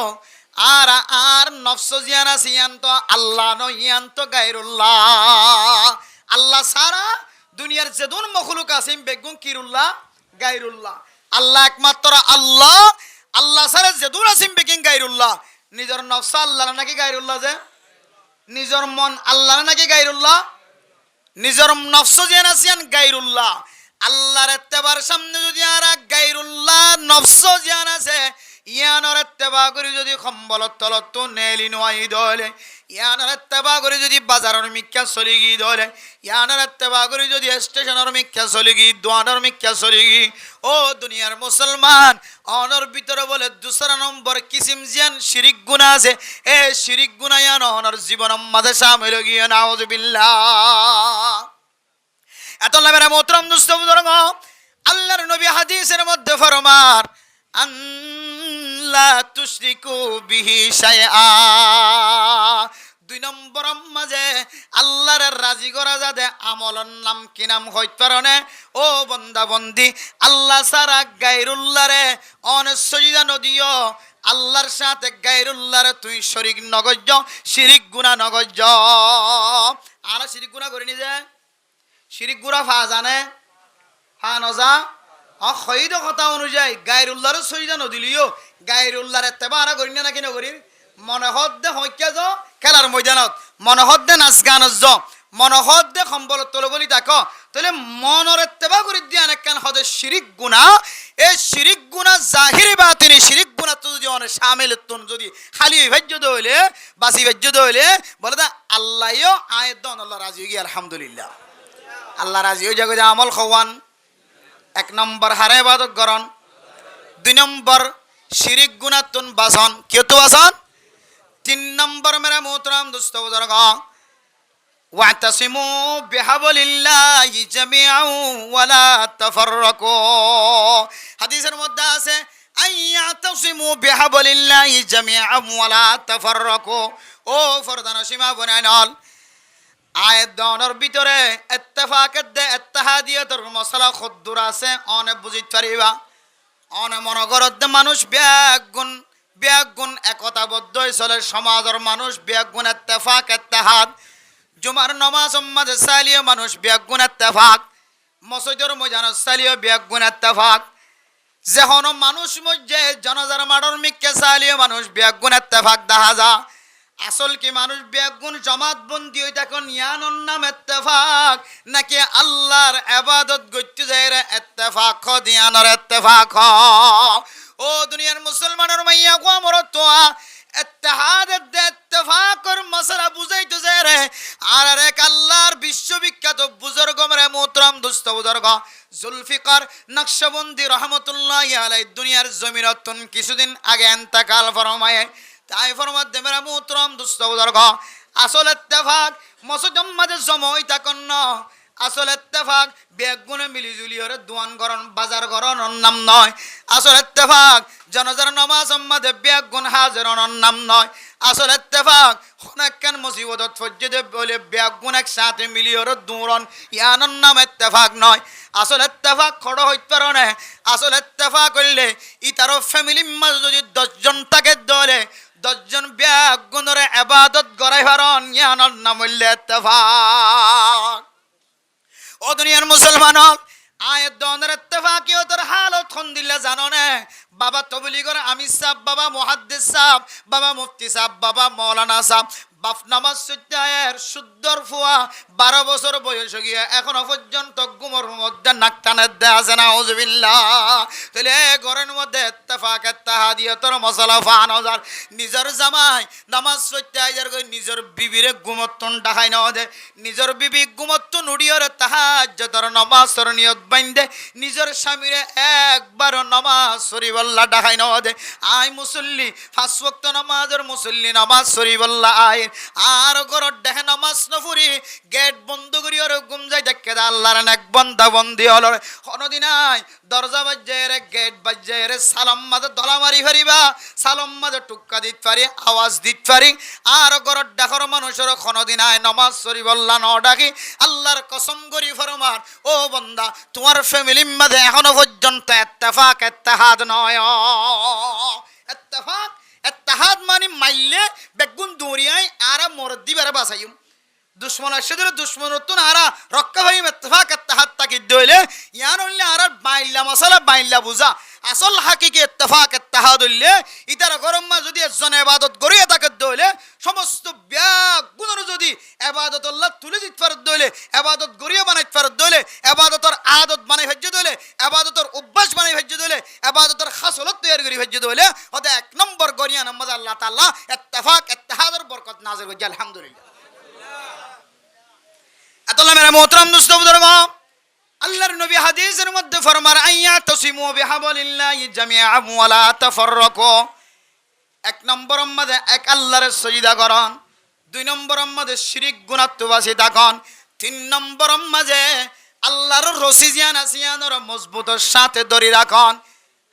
আর আর নফস জিয়ানা সিয়ান তো আল্লাহ ন ইয়ান তো গায়রুল্লাহ আল্লাহ সারা দুনিয়ার যেদুন মখলুক আছে বেগুন কিরুল্লাহ গায়রুল্লাহ আল্লাহ একমাত্র আল্লাহ আল্লাহ সারা যেদুন আছে বেগুন গায়রুল্লাহ নিজের নফস আল্লাহ নাকি গায়রুল্লাহ যে নিজের মন আল্লাহ নাকি গায়রুল্লাহ নিজের নফস জিয়ান আছেন গায়রুল্লাহ আল্লাহর ইত্তেবার সামনে যদি আর গায়রুল্লাহ নফস জিয়ান আছে ইয়ানোর ইত্তেবা করে যদি কম্বলত তলত নেলি নয় দলে ইয়ানোর ইত্তেবা করে যদি বাজারের মিক্কা চলি গি দলে ইয়ানোর ইত্তেবা করে যদি স্টেশনের মিক্কা চলি গি দোয়ানোর মিক্কা চলি গি ও দুনিয়ার মুসলমান অনর ভিতরে বলে দুসরা নম্বর কিসিম জিয়ান শিরিক গুনাহ আছে এ শিরিক গুনাহ ইয়ান অনর জীবনের মাঝে শামিল গিয়ে নাউযুবিল্লাহ এত লাভের মোহতরম দুস্থ বুজুর্গ আল্লাহর নবী হাদিসের মধ্যে ফরমান আল্লাহ তুশরিকু বিহি শাইআ দুই নম্বর মাঝে আল্লাহর রাজি করা যাতে আমলর নাম কি নাম হইতে পারে ও বন্দা বন্দি আল্লাহ সারা গায়রুল্লাহরে অনসজিদা নদিও আল্লাহর সাথে গায়রুল্লাহরে তুই শরীক নগজ্য শিরিক গুনাহ নগজ্য আর শিরিক গুনাহ করি নি যে শিরিক গুনাহ ফা জানে ফা নজা খৈদ কথা অনুযায়ী গায়রুল্লাহর সজিদা নদিলিও গায়রুল্লাহর ইত্তেবা করি না নাকি নকরি মনে হদ্দে হইকে যো খেলার ময়দানত মনে হদ্দে নাচ গান য মনে হদ্দে সম্বলত তলগলি তাক তাহলে মনের ইত্তেবা করি দিয়ে অনেকখান হদে শিরিক গুনাহ এই শিরিক গুনাহ জাহিরি বাতিনি শিরিক গুনাহ তো যদি অনেক শামিল তুন যদি খালি ভাজ্য দইলে বাসি ভাজ্য দইলে বলে দা আল্লাহও আয়াত দন আল্লাহ রাজি হই আলহামদুলিল্লাহ আল্লাহ রাজি হই জাগে আমল খাওয়ান এক নম্বর হারে ইবাদত করন দুই নম্বর শিরিক গুনাহ তুন বাসন কেউ তো বাসন তিন নম্বর মেরা মোহতরম দোস্ত বুজুর্গ ওয়াতাসিমু বিহাবলিল্লাহি জামিআন ওয়ালা তাফাররাকু হাদিসের মধ্যে আছে আইয়াতাসিমু বিহাবলিল্লাহি জামিআন ওয়ালা তাফাররাকু ও ফরদানা সীমা বনাইনল আয়াত দনের ভিতরে ইত্তেফাকের দে ইত্তেহাদিয়তের মশলা খুদ্দুর আছে অনে বুঝিত পারিবা অনে মনগরদ মানুষ ব্যাগুণ একতাবদ্ধ চলে সমাজের মানুষ ব্যাগুণ ইত্তেফাক ইত্তেহাদ জুমার নামাজ মাঝে সালিও মানুষ ব্যাগুণ ইত্তেফাক মসজিদের ময়দানে সালিও ব্যাগুণ ইত্তেফাক যেহন মানুষ মধ্যে জনজার মাডর মিক্কে সালিও মানুষ ব্যাগুণ ইত্তেফাক দেখা যা আসল কি মানুষ ব্যাগুণ জমাত বন্দি হই তখন ইয়ানোর নাম ইত্তেফাক নাকি আল্লাহর ইবাদত গইতে যায় রে ইত্তেফাক দিয়ানোর ইত্তেফাক ও দুনিয়ার মুসলমানের মাইয়া গো মরতোয়া ইত্তেহাদের দে ইত্তেফাকর মশলা বুঝাইতে যায় রে আর এক আল্লাহর বিশ্ববিখ্যাত বুজুর্গ মেরে মোহতরম দোস্ত বুজুর্গ জুলফিকার নকশবন্দি রহমতুল্লাহি আলাইহি দুনিয়ার জমিনতুন কিছুদিন আগে ইন্তেকাল ফরমায়ে তাই ফরমাতে মেরা মোহতরম দোস্ত বুজুর্গ আসল ইত্তেফাক মসজিদের মাঝে জমাই থাকুন না আসল ইত্তেফাক বেগুনে মিলিজুলি ওরে দোয়ান করন বাজার করন নাম নয় আসল ইত্তেফাক জনজার নামাজ মাঝে বেগুন হাজিরন নাম নয় আসল ইত্তেফাক অনেকখান মুসিবতত ফজ্জে বলে বেগুন একসাথে মিলি ওরে দৌড়ন ইয়ানোর নাম ইত্তেফাক নয় আসল ইত্তেফাক খড় হইতে পারে না আসল ইত্তেফাক করলে ইতারও ফ্যামিলির মাঝে যদি 10 জন থাকে দলে 10 জন বেগুনের ইবাদত করাই পারন ইয়ানোর নাম হইলে ইত্তেফাক ও দুনিয়ার মুসলমান আয়াত দনের ইত্তেফাকিয়তের হালত কোন দিলে জানো না বাবা তবলিগর আমির সাহেব বাবা মুহাদ্দিস সাহেব বাবা মুফতি সাহেব বাবা মাওলানা সাহেব বাপ নামাজ সুদ্দায়ের সুদ্দর ফুয়া 12 বছর বয়স গিয়ে এখনো পর্যন্ত গুমর মধ্যে নাক টানে দেয়া আছে না আউযুবিল্লাহ তাহলে ঘরের মধ্যে ইত্তেফাক ইত্তেহাদিয়তের মশলা ফানজার নিজের জামাই নামাজ সুদ্দায়ের কই নিজের বিবিরে গুমত্তন ডাহাই না দে নিজের বিবি গুমত্তন উড়িয়রে তাহাজ্জুদের নামাজের নিয়ত বাইন্দে নিজের স্বামীরে একবার নামাজ শরীফল্লাহ ডাহাই না দে আই মুসল্লি 5 ওয়াক্ত নামাজের মুসল্লি নামাজ শরীফল্লাহ আই আর ঘরত দেখে নামাজ নফুরি গেট বন্ধ করি আর ঘুম যাই দেখে আল্লাহর এক বন্দা বন্দি হল কোনদিন নাই দরজা বাজ্জায় রে গেট বাজ্জায় রে সালাম মাঝে দলা মারি ফারিবা সালাম মাঝে টুক্কা দিত পারি আওয়াজ দিত পারি আর ঘরত ডাকর মানুষের কোনদিন নাই নামাজ শরীফল্লাহ ন ডাকি আল্লাহর কসম করি ফরমান ও বন্দা তোমার ফ্যামিলির মাঝে এখনো পর্যন্ত ইত্তেফাক ইত্তেহাদ নয় ইত্তেফাক ইত্তেহাদ মানে মাইলে বেগুন দৌড়িয়াই আরা মরদি বেড়ে বাসাইম দুশ্মন আসে ধরে দুশ্মনত্ব আরা রক্ষা ভাই ইত্তেফাক ইত্তেহাদ তাকি দইলে ইয়ান হইলে আরা বাইল্লা মশলা বাইল্লা বুঝা আসল হাকিকি ইত্তেফাক ইত্তেহাদ হইলে ইতার গরম মা যদি একজন ইবাদত করিয়া তাকে দইলে সমস্ত ব্যাগুনের যদি এবাদতুল্লাহ তুলে দিতে পারত দইলে এবাদত গরিয়া বানাইতে পারত দইলে এবাদতর আদত বানাই ভেজ্য দইলে এবাদতর অভ্যাস বানাই ভেজ্য দইলে এবাদতর খাসলত তৈরি করি ভেজ্য দইলে ওতে এক নম্বর গরিয়া নামাজ আল্লাহ তাআলা ইত্তেফাক ইত্তেহাদের বরকত নাযিল করছে আলহামদুলিল্লাহ। আল্লাহ মেরা মোহতারাম দোস্ত বুজুর্গ, আল্লাহর নবী হাদিসের মধ্যে ফরমান আইয়া তাসিমু বিহাবলিল্লাহি জামিআন ওয়া লা তাফাররাকু। এক নম্বর মধ্যে এক আল্লাহর সিজদা করন, দুই নম্বর মধ্যে শিরক গুনাহ বাসি থাকুন, তিন নম্বর মধ্যে আল্লাহর রসিজিয়ান আসিয়ানর মজবুতের সাথে ধরে রাখুন,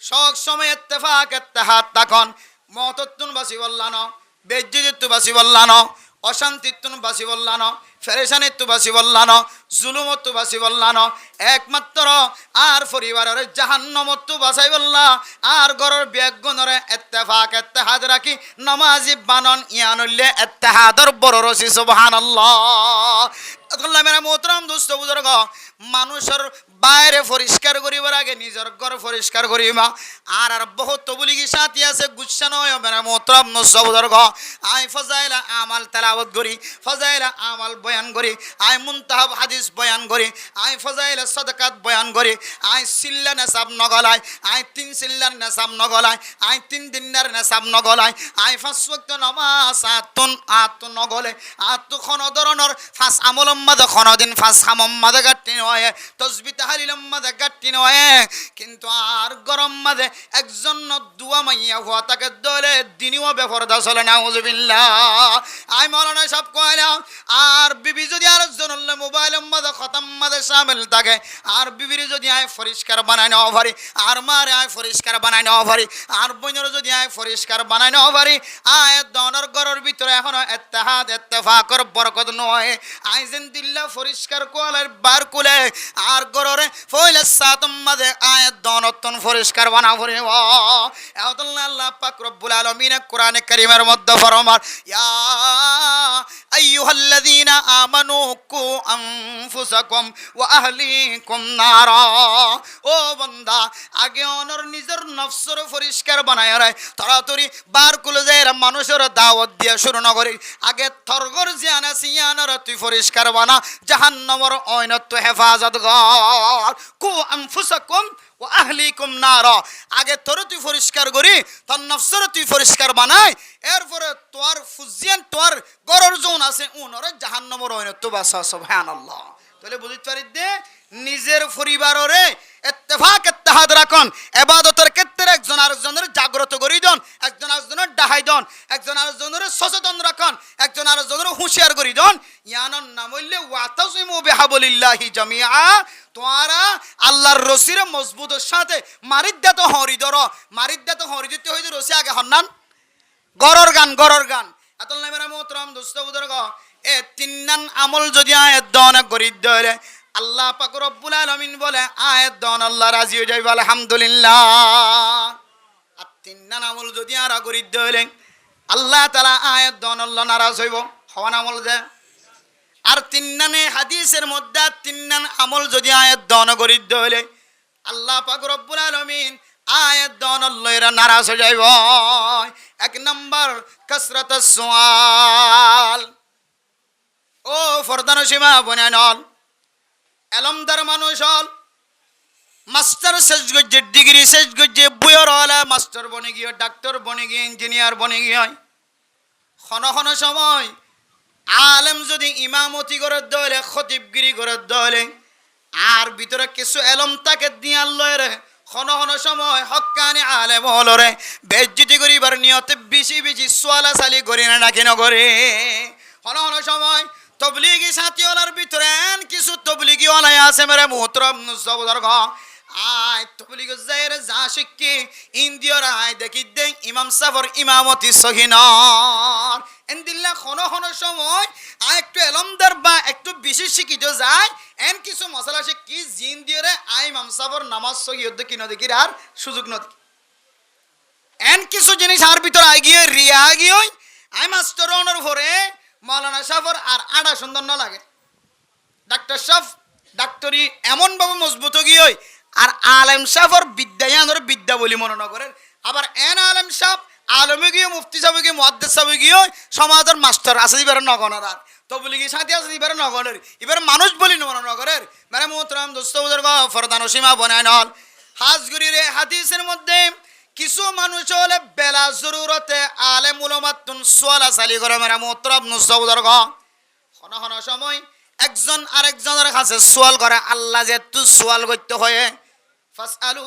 সব সময় ইত্তেফাক ইত্তেহাদ থাকুন, মততুন বাসি বললান, বেজ্জিত বাসি বললান, অশান্তিত্বন বাসি বললান, ফেরেশানিত্ব বাসি বললান, জুলুমত্ব বাসি বললান, একমাত্র আর পরিবারের জাহান্নামত্ব বাসাই বললা, আর ঘরের বেগুনরে ইত্তেফাক ইত্তেহাদ রাখি নামাজি বানন ইয়ানুল্লে ইত্তেহাদর বড় রসি সুবহানাল্লাহ। আল্লাহ মেরা মোহতারাম দোস্ত বুজুর্গ, মানুষের বাইরে পরিষ্কার করিবার আগে নিজের ঘর পরিষ্কার করিবা। আর বহুত তবলিগি সাথী আছে গুচ্ছা নয় মেরা মোহতারাম দোস্ত বুজুর্গ, আই ফজাইলা আমাল তেলাওয়াত করি, ফজাইলা আমাল বয়ান করি, আই মুনতাহাব হাদিস বয়ান করি, আই ফজাইলা সাদাকাত বয়ান করি, আই সিল্লা নেসাব নগলাই, আই তিন সিল্লার নেসাব নগলাই, আই তিন দিনার নেসাব নগলাই, আই পাঁচ ওয়াক্ত নামাজ আতুন নগলে আতু কোন ধরনের ফাঁস আমল মাদে কোনদিন ফাঁস হামম মাদে গাট্টি নয়, তসবিহ তাহলিল মাদে গাট্টি নয়, কিন্তু আর গরম মাদে একজন দুয়া মাইয়া হওয়া তাকে দলে দিনিও বেফরদা চলে নাউজুবিল্লাহ। আই মাওলানা সব কইলাম আর বিবি যদি আর জনলে মোবাইল মাদে খতম মাদে শামিল থাকে, আর বিবির যদি আই পরিষ্কার বানাই নাও পারি, আর মারে আই পরিষ্কার বানাই নাও পারি, আর বোনের যদি আই পরিষ্কার বানাই নাও পারি, আয় দনের ঘরের ভিতরে এখনো ইত্তেহাদ ইত্তেফাকর বরকত নয়। আই যেন দিল্লা পরিষ্কার কোয়ালের বার কুলে আর ঘরের ফইলে সাতম মাদে আয় দনতন পরিষ্কার বানা পড়ে আল্লাহ আল্লাহ পাক রব্বুল আলামিন কোরআনে কারীমের মধ্যে ফরমান ইয়া আইয়ুহাল্লাযীনা আমানু কু আনফুসাকুম ওয়া আহলিকুম নারা। ও বান্দা, আগে অনর নিজের নফসর পরিষ্কার বানায় রায়, তাড়াতাড়ি বার কুলে যায় মানুষের দাওয়াত দিয়ে শুরু না করি, আগে থরগর জিয়ানা সিয়ানার তুই পরিষ্কার বানা, জাহান্নামের অইনত হেফাজত কর। কু আনফুসাকুম ওয়া আহলিকুম নারা, আগে তোর তুই পরিষ্কার করি, তোর নফসর তুই পরিষ্কার বানাই, এরপরে তোর ফুজিয়ান তোর গরর জোন আছে উনরে জাহান্নামের অইনত বাসা সুবহানাল্লাহ। তাহলে বুঝতে পারি দে নিজের পরিবাররে ইত্তেফাক ইত্তেহাদ রাখুন, ইবাদতের ক্ষেত্রে একজন আরেকজনের জাগ্রত করি দন, একজন আরেকজনের ডাহাই দন, একজন আরেকজনের সচেতন রাখুন, একজন আরেকজনের হুঁশিয়ার করি দন। ইয়ানন নাম হইলে ওয়াতাসিমু বিহাবলিল্লাহি জামিআ, তোমরা আল্লাহর রশির মজবুতের সাথে মারিদ্দাত হরিদর, মারিদ্দাত হরিদিত হইতে রশি আগে হন্নান গরর গান আতল নামের মোহতরম দোস্ত বুজুর্গ, এ তিননান আমল যদি আয়াত দন করি দলে আল্লাহ পাক রব্বুল আলামিন বলে আয়াত দন আল্লাহ রাজি হয়ে যাইবে আলহামদুলিল্লাহ। আর তিননান আমল যদি আর করি দলে আল্লাহ তাআলা আয়াত দন আল্লাহ নারাজ হইব হওয়ান আমল যে। আর তিননানে হাদিসের মধ্যে তিননান আমল যদি আয়াত দন করি দলে আল্লাহ পাক রব্বুল আলামিন আয়াত দন আল্লাহ এরা নারাজ হয়ে যাইব। এক নম্বর কাসরাতুস সুআল। ও ফরদান সীমা বনানল এলমদার মানুষ হল, মাস্টার শেষ করছে, ডিগ্রি শেষ করছে, বইয়ের হলে মাস্টার বনে গিয়ে, ডাক্তার বনে গিয়ে, ইঞ্জিনিয়ার বনে গিয়ে, ক্ষণ সময় আলেম যদি ইমামতি করে দলে খতিবগিরি করে দলে আর ভিতরে কিছু এলম তাকে দিয়ার লয়, ক্ষণ সময় হক্কানি আলেম হলরে বেজ্জিতি করিবার নিয়তে বেশি সোয়ালা সালি করি না নাকি নগরে। ক্ষণ সময় তবলিগি সাথীওয়ালার ভিতরে কিছু তবলিগি ওলাই আছে মেরে মোহতরম সবদর্গ, আয় তবলিগ যাইরে যা শিক্ষি ইন্দিয়র আয় দেখি দে ইমাম সাফর ইমামতি সহিনর এন্দিল্লা ক্ষণ সময় আয় একটু এলমদার বা একটু বেশি শিক্ষিত যায় এন কিছু মশলা শিক্ষি জিন দিয়রে আয় ইমাম সাফর নামাজ সহিয়ত কিনো দেখির আর সুযোগ নদী এন কিছু জিনিস আর ভিতরে আয় গিয়ে রিয়া গিয়ে আয় মাস্টার অনর ভরে মৌলানা সাফর আর আড়া সুন্দর না লাগে, ডাক্তার সাফ ডাক্তারি এমন ভাবে মজবুত গিয়ে আর আলেম সাফর বিদ্যায়ানোর বিদ্যা বলি মনে না করেন, আবার এন আলেম সাফ আলমে গিয়ে মুফতি সাহেব গিয়ে মুহাদ্দিস সাহেব গিয়ে সমাজের মাস্টার আছে এবারে নগণের আর তবলিগি সাথী আছে এবারে নগণের এবারে মানুষ বলি নগরের মানে মোহতরাম দোস্ত বুজুর্গ ফরদান সীমা বনায় নল হাজগুরির হাদিসের মধ্যে কিছু মানুষ হলে বেলা জরুরতে আলেম উলামাতুন সুয়ালা সালি করে মেরা মোহতরাম দোস্ত বুজুর্গ হন হন সময় একজন আরেকজনের কাছে সুয়াল করে আল্লাহ যে তুই সুয়াল করতে হয় ফাসআলু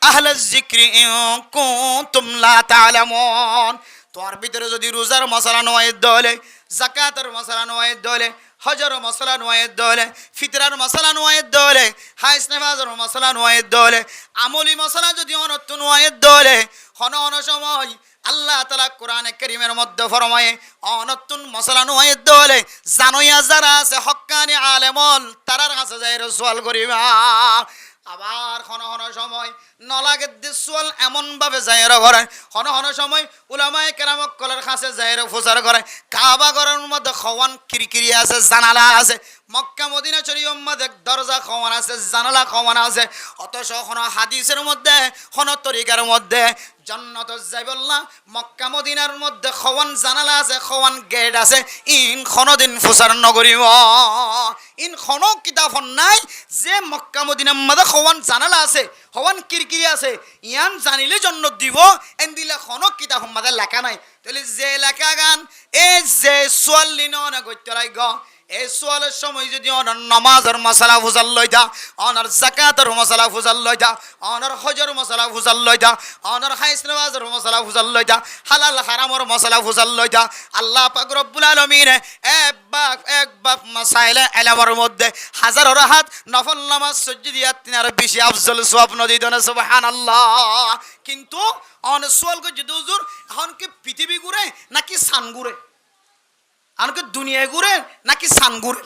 আহলাজ যিকরি ইন কুনতুম লা তা'লামুন তোর ভিতরে যদি রোজার মশলা নয় দলে যাকাতের মশলা নয় দলে হজর মশলা নয় দলে ফিতরার মশলা নয় দলে হাইস নামাজের মশলা নয় দলে আমলি মশলা যদি অনত্য নয় দলে হন হন সময় আল্লাহ তাআলা কোরআনে কারীমের মধ্যে ফরমায়ে অনতুন মশলা নয় দলে জানোয়া যারা আছে হক্কানি আলেমল তারার কাছে যাই সুয়াল করিবা আবার হন হন সময় নলাগের দিসওয়াল এমন ভাবে জায়ের করে হন হন সময় উলামায়ে কেরাম কলের কাছে জায়ের প্রচার করে কাবা ঘরের মধ্যে খওয়ান কিরকিরি আছে জানালা আছে মক্কা মদিনা শরীফের মধ্যে দরজা খওয়ান আছে জানালা খওয়ান আছে অথচ হন হাদিসের মধ্যে হন তরিকার মধ্যে জান্নাত যাইবল্লাহ মক্কা মদিনার মধ্যে খওয়ান জানালা আছে খওয়ান গেট আছে ইন খনদিন প্রচার নগরিব ইন খন কিতাব নাই যে মক্কা মদিনার মধ্যে খওয়ান জানালা আছে খওয়ান কিরকিরি আছে ইয়ান জানিলে জন্নত দিব এন দিলে খন কিতাব মধ্যে লেখা নাই তাহলে যে লেখা গান এই যে সোয়াল্লিন না গইতরাই গ এই সোয়ালের সময় যদি অনার নামাজের মশলা ফুজাল লইতা অনার যাকাতের মশলা ফুজাল লইতা অনার হজর মশলা ফুজাল লইতা অনার হাইস নামাজের মশলা ফুজাল লইতা হালাল হারামের মশলা ফুজাল লইতা আল্লাহ পাক রব্বুল আলামিন এক বাপ মাসাইলে ইলমের মধ্যে হাজার রাহাত নফল নামাজ সজ্জিদিয়াত তিনার বেশি আফজল সওয়াব নদী দনা সুবহানাল্লাহ কিন্তু অন সোয়াল কো যদি হুজুর এখন কি পৃথিবী ঘুরে নাকি সান ঘুরে এখন কি দুনিয়ায় ঘুরে নাকি সান ঘুরে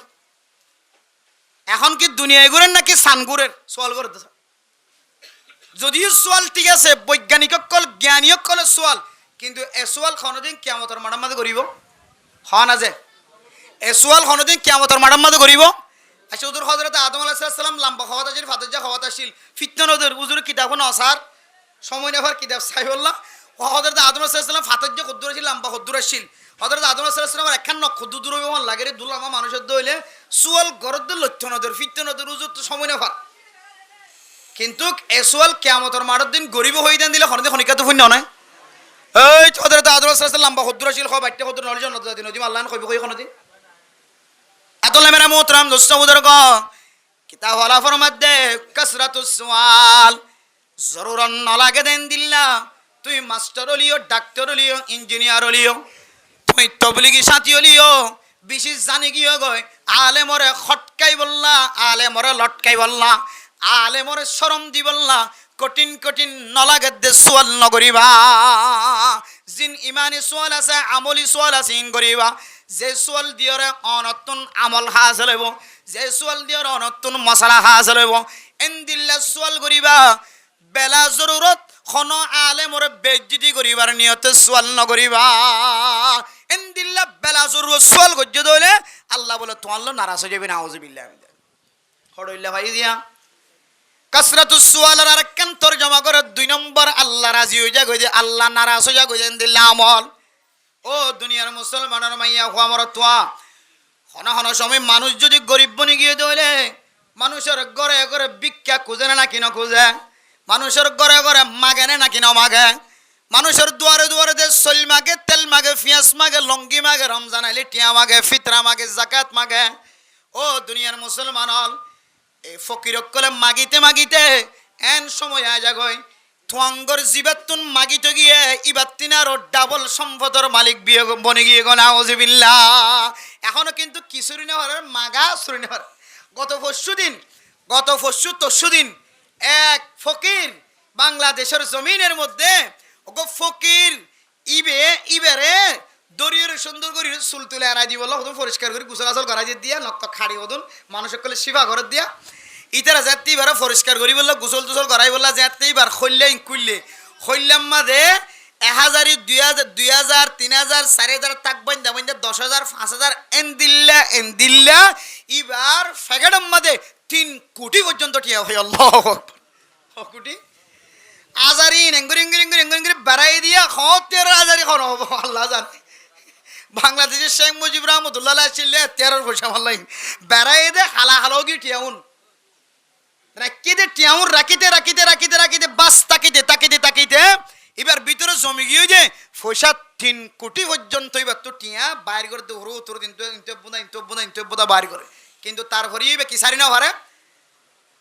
এখন কি দুনিয়ায় ঘুরে নাকি সান ঘুরে সোয়াল করতে যদিও সোয়াল ঠিক আছে বৈজ্ঞানিক কল জ্ঞানী কলের সোয়াল কিন্তু এ সোয়াল কোনদিন কিয়ামতের মাঠের মধ্যে করিব হয় না যে এ সোয়াল কোনদিন কিয়ামতের মাঠের মধ্যে করিব আচ্ছা হুজুর হযরত আদম আলাইহিস সালাম লম্বা খাওয়াত আছিল ফাতেজা খাওয়াত আছিল ফিতনা নদর হুজুর কিতাব না আসার সময় নেবার কিতাব সাইবুল্লাহ হযরত আদম আলাইহিস সালাম ফাতেজা কদ্দুর আছিল লম্বা কদ্দুর আছিল হযরত আদম আলাইহিস সালামের একখান নক্ষত্র দূর হইব লাগে রে দুলামা মানুষের দইলে সুয়াল গরদ লক্ষ্য নদর ফিতনা নদর হুজুর তো সময় নেবার কিন্তু এ সোয়াল কিয়ামতের মাঠের দিন গরিব হই দেন দিলে কোনদিন খনিকা তো পুণ্য নাই এই হযরত আদম আলাইহিস সালাম লম্বা কদ্দুর আছিল খ বাইতে কদ্দুর নলে জন্নত জাতি নদী আল্লাহ কইব কই কোনদিন আতলে মেরা মোহতরাম দোস্ত বুজুর্গ কিতাব ওয়ালা ফরমাদে কাসরাতুস সুয়াল জরুরন ন লাগে দেন দিল্লা তুই মাস্টার হলিও ডাক্তার হলিও ইঞ্জিনিয়ার হলিও তুই তবলিগি সাথী হলিও বিশেষ জানি গিয়ে গয় আলেমরে খটকাই বললা আলেমরে লটকাই বললা আলেমরে শরম দি বললা কঠিন কঠিন নলাগে দে সোয়াল নগরিবা জিন ইমানি সোয়াল আছে আমলি সোয়াল আছে ইন করিবা যে সোয়াল দিয়রে অনতুন আমল হাসিল হইব যে সোয়াল দিয়রে অনতুন মশলা হাসিল হইব এন দিল্লা সোয়াল করিবা বেলা জরুরত খন আলেমরে বেজ্জতি করিবার নিয়তে সোয়াল নগরিবা এন দিল্লা বেলা জরুরত সোয়াল গজ্জ দইলে আল্লাহ বলে তোমার নারাজ হয়ে যাবে নাউজুবিল্লাহ হড়ইল্লা ভাই দিয়া কাসরাতুস সুয়ালের আরেকখান তরজমা করে 2 নম্বর আল্লাহ রাজি হয়ে যা কই আল্লাহ নারাজ হয়ে যা কই দিল্লা আমল ও দুনিয়ার মুসলমানের মাইয়া হওয়া মর তোয়া হন হন সময় মানুষ যদি গরিব বনি গিয়ে দইলে মানুষের ঘরে ঘরে ভিক্ষা খুঁজে না কি না খুঁজে মানুষের ঘরে ঘরে মাগে না কি না মাগে মানুষের দুয়ারে দুয়ারে যে সল মাগে তেল মাগে পিঁয়াজ মাগে লঙ্গি মাগে রমজান আইলে টিয়া মাগে ফিতরা মাগে জাকাত মাগে ও দুনিয়ার মুসলমান হল এই ফকির কলে মাগিতে মাগিতে এন সময় আয় যাগয় থুয়াঙ্গর জিবাতুন মাগিতে গিয়ে ইবাত্তিনার ডাবল সম্পদের মালিক বিয়ে বনে গিয়ে গনা ওজিবিল্লাহ এখনো কিন্তু কিশোরী নেওয়ার মাগা সুরি নেওয়ার গত পরশু দিন এক ফকির বাংলাদেশের জমিনের মধ্যে ওগো ফকির ইবেরে দরিয়ের সুন্দর করে চুল তুলে এড়াই দিব পরিষ্কার করে গুসল আসল করাই দিয়া নক্ত খাড়ি হদুন মানুষের কলে শিবা ঘর দিয়া ইতারা যাতে এবার পরিষ্কার করি বললো গুসল টুসল করাই বললা যাতে এবার খৈল্লে কুললে খৈল্লাম মাঝে 1000 2000 3000 4000 তাক বন্ধা 10,000 5,000 এন দিল্লা এবার ফেগাডম মাঝে 3 কোটি পর্যন্ত টিয়া হয়ে আল্লাহ কোটি আজারি নেঙ্গুরি বেড়াই দিয়া হতের আজারি খন হবো আল্লাহ জানে। বাংলাদেশের শেখ মুজিব রহমতুল্লাহ ছিল 13 পয়সা মাল্লাই বেড়াই দে হালা হালাও গিয়ে টিয়াউন রাখিতে টিয়াউন রাখিতে বাস তাকিতে এবার ভিতরে জমি গিয়ে যে পয়সা 3 কোটি পর্যন্ত এবার তো টিয়া বাইর করে দে হরু তোর ইনতে বোধা বাইর করে, কিন্তু তারপরে কি সারি না হারে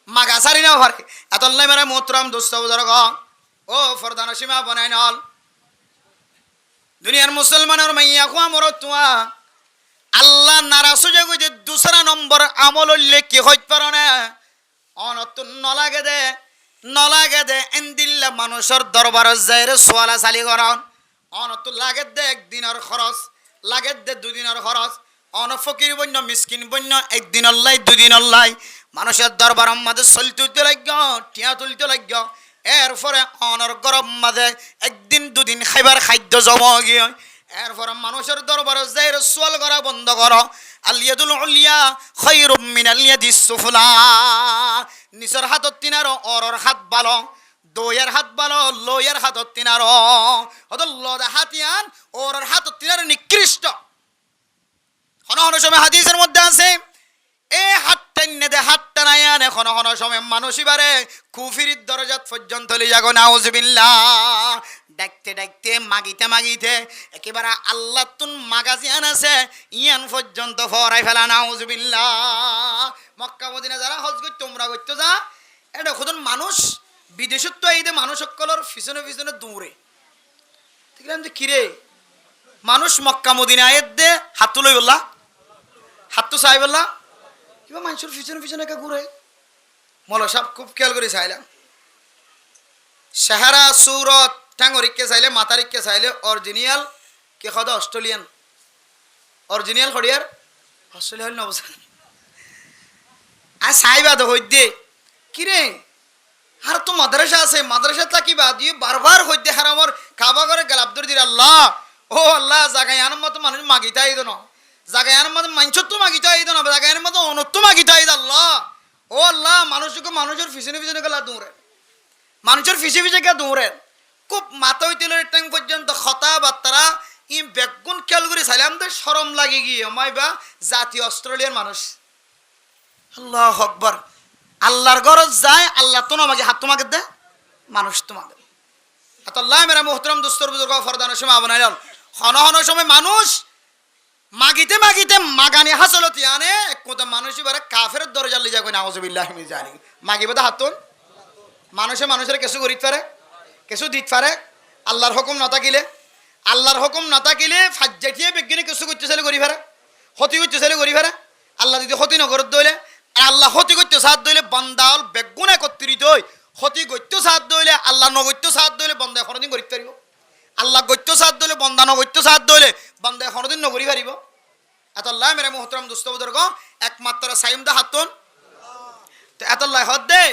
মাগা সারি না হারে। এতল্লাই মেরা মোহতরম দোস্ত বুজুর্গ ও ফরদান সীমা বনাই নল দুনিয়ার মুসলমানের মাইয়া খুয়া মর তুয়া আল্লাহ নারাজ হয়ে গো যে দুসরা নম্বর আমল হইলে কি হইতে পারো না অনতুন নলাগে দে এন্দিল্লা মানুষের দরবার যায় রে সোয়ালা চালি করন অনতুন লাগে দে একদিনের খরচ লাগে দে দুদিনের খরচ অন ফকির বন্য মিসকিন বন্য একদিন অল্লাই দুদিন অল্লাই মানুষের দরবার মাঝে চলতে লাগ টিয়া তুলতে লাগ এরপরে অনর গরম মাঝে একদিন দুদিন খাইবার খাদ্য জমা গিয়ে এরপরে মানুষের দরবারে যাই সোয়াল করা বন্ধ করো। আলিয়াদুল উলিয়া খায়রুম মিনাল ইয়াদিস সুফলা নিচের হাতত তিনার অরর হাত ভালো দইয়ের হাত ভালো লইয়ের হাতত তিনার অত লদা হাতিয়ান ওরর হাতত তিনার নিকৃষ্ট। হন সময় হাদিসের মধ্যে আছে এই হাতটা নেদে হাতটা নাই আনে হন সময় মানুষ এবারে কুফিরির দরজাত পর্যন্ত লিয়ে যাগো নাউজুবিল্লাহ ডাকতে মাগিতে একেবারে আল্লাহ তুন মাগাজিয়ান আছে ইয়ান পর্যন্ত ফরাই ফেলা নাউজুবিল্লাহ। মক্কা মদিনা যারা হজ করতে তোমরা করতে যা এটা খুদন মানুষ বিদেশত তো এই দে মানুষ সকলের পিছনে দৌড়ে ঠিক আছে কিরে মানুষ মক্কা মদিনা আয়ের দে হাত লই বললা হাত তো চাই বললা কিবা মানুষের পিছনে কে ঘুরে মল সব খুব খেয়াল করে চাইলাম চেহারা সুরত ঠাঙরিককে চাইলে মাতারিককে চাইলে অরিজিনাল কে সদা অস্ট্রেলিয়ান অরিজিনাল খড়িয়ার অস্ট্রেলিয়ান নবসা আর সাইবা তো হইতে কিরে আর তো মাদ্রাসা আছে মাদ্রাসা থাকিবা দিয়ে বারবার হইতে হার আমার খাবা করে গেল আব্দুর দির আল্লাহ ও আল্লাহ জাগাই আনার মতো মানুষ মাগিতে আইদ না জাগাই আনার মতো মানুষের তো মাগিতে আইদ না জাগাই আনার মতো অনত্য মাগিতে আইদ আল্লাহ ও আল্লাহ মানুষকে মানুষের পিছনে গেলা দৌড়ে মানুষের পিছে কে দৌড়ে খুব মাথা হইতে ট্যাং পর্যন্ত খতা বার্তারা ই বেগুন খেয়াল করে চাইলাম তো সরম লাগে গিয়ে মাইবা জাতীয় অস্ট্রেলিয়ার মানুষ আল্লাহ আকবার আল্লাহর গরজ যায় আল্লাহ তো আমাকে হাত তোমাকে দে মানুষ তোমাদের আল্লাহ মেরা মোহতরম দুস্তর বুজুর্গ ফরদানের সময় আবনাইল হন সময় মানুষ মাগিতে মাগানি হাসলতি আনে এক মতো মানুষ এবারে কাফের দরজা লিজা কই নাউজুবিল্লাহ মিন জালিক মাগিবে তো হাতুন মানুষের কিছু করিত পারে কিছু দিত পারে আল্লাহর হুকুম না থাকিলে ফাজ্জাটিয়ে বিজ্ঞানী কিছু করতে চাইলে করি পারে ক্ষতি করতে চাইলে করি পারে আল্লাহ যদি ক্ষতি নগরত দইলে আল্লাহ ক্ষতি করতে সাথ দইলে বন্দাল বেগুন একত্রিত হই ক্ষতি গত্য সাথ দইলে আল্লাহ নগত্য সাথ দইলে বন্দা এখনদিন করিতে পারিব আল্লাহ গত্য সাথ দইলে বন্দা নগত্য সাথ দইলে বন্দা এখনদিন নগরি পারিব। এতল্লাহ মেরে মোহতরম দুস্থ বুজুর্গ একমাত্র সাইমদা হাতুন তো এতল্লাহ হদ দে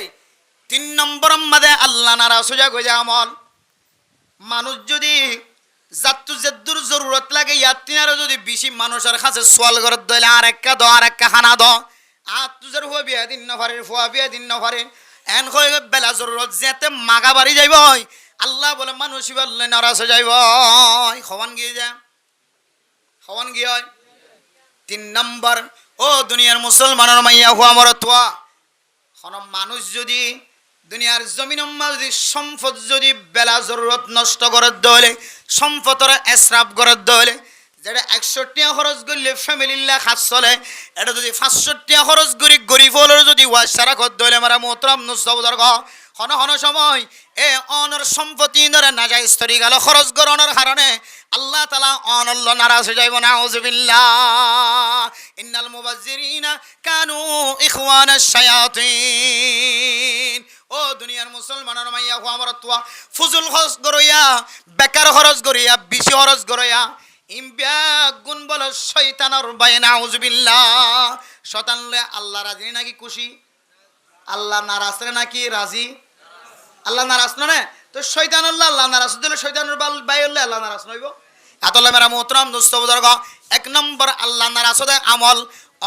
3 নম্বর মাদে আল্লাহ নারাজ হয়ে গজা আমল মানুষ যদি জাতুর জরুরত লাগে ইয়াতিনারও যদি বেশি মানুষের কাছে সোয়াল করত দইলে আর একটা খানা দ আর তুজার হুয়া বিয়া দিন নফারে ফুয়া বিয়া দিন নফারে এন হয়ে বেলা জরুরত যেতে মাগা বাড়ি যাইব আল্লাহ বলে মানুষ বললে নারাজ হয়ে যাইব খওয়ান গিয়ে 3 নম্বর ও দুনিয়ার মুসলমানের মাইয়া হুয়া মর তোয়া কোন মানুষ যদি দুনিয়ার জমিন যদি সম্পদ যদি বেলা জরুরত নষ্ট করে দলে সম্পদরা এসরাফ করে দলে যেটা 100 টাকা খরচ করলে ফ্যামিলিল্লা খাস চলে এটা যদি 500 টাকা খরচ করি গরিব হলেও যদি ওয়াসারা কর দলে মারা মোহতরম নুসবদর হন সময় এ অনর সম্পত্তি ধরে নাজাইজ স্তরি গেল খরচ গরণের কারণে আল্লাহ তাআলা অনল্ল নারাজ হয়ে যাইব নাউজুবিল্লাহ। ইন্নাল মুবাজ্জিরিনা কানু ইখওয়ানাশ শায়াতিন ও দুনিয়ার মুসলমানের মাইয়া হো আমার তোয়া ফুজুল খরচ গরইয়া বেকার খরচ গরিয়া বেশি খরচ গরইয়া ইমবিয়া গুণ বল শয়তানের বাইনা নাউজুবিল্লাহ। শয়তানলে আল্লাহ রাজি নাকি খুশি আল্লাহ নারাজ নাকি রাজি আল্লাহ নারাজ না তো শয়তান আল্লাহ নারাজ দিলে শয়তানের বাই হলে আল্লাহ নারাজ নইব। এতলে মেরা মোহতরম দোস্ত বুজুর্গ 1 নম্বর আল্লাহ নারাজ দে আমল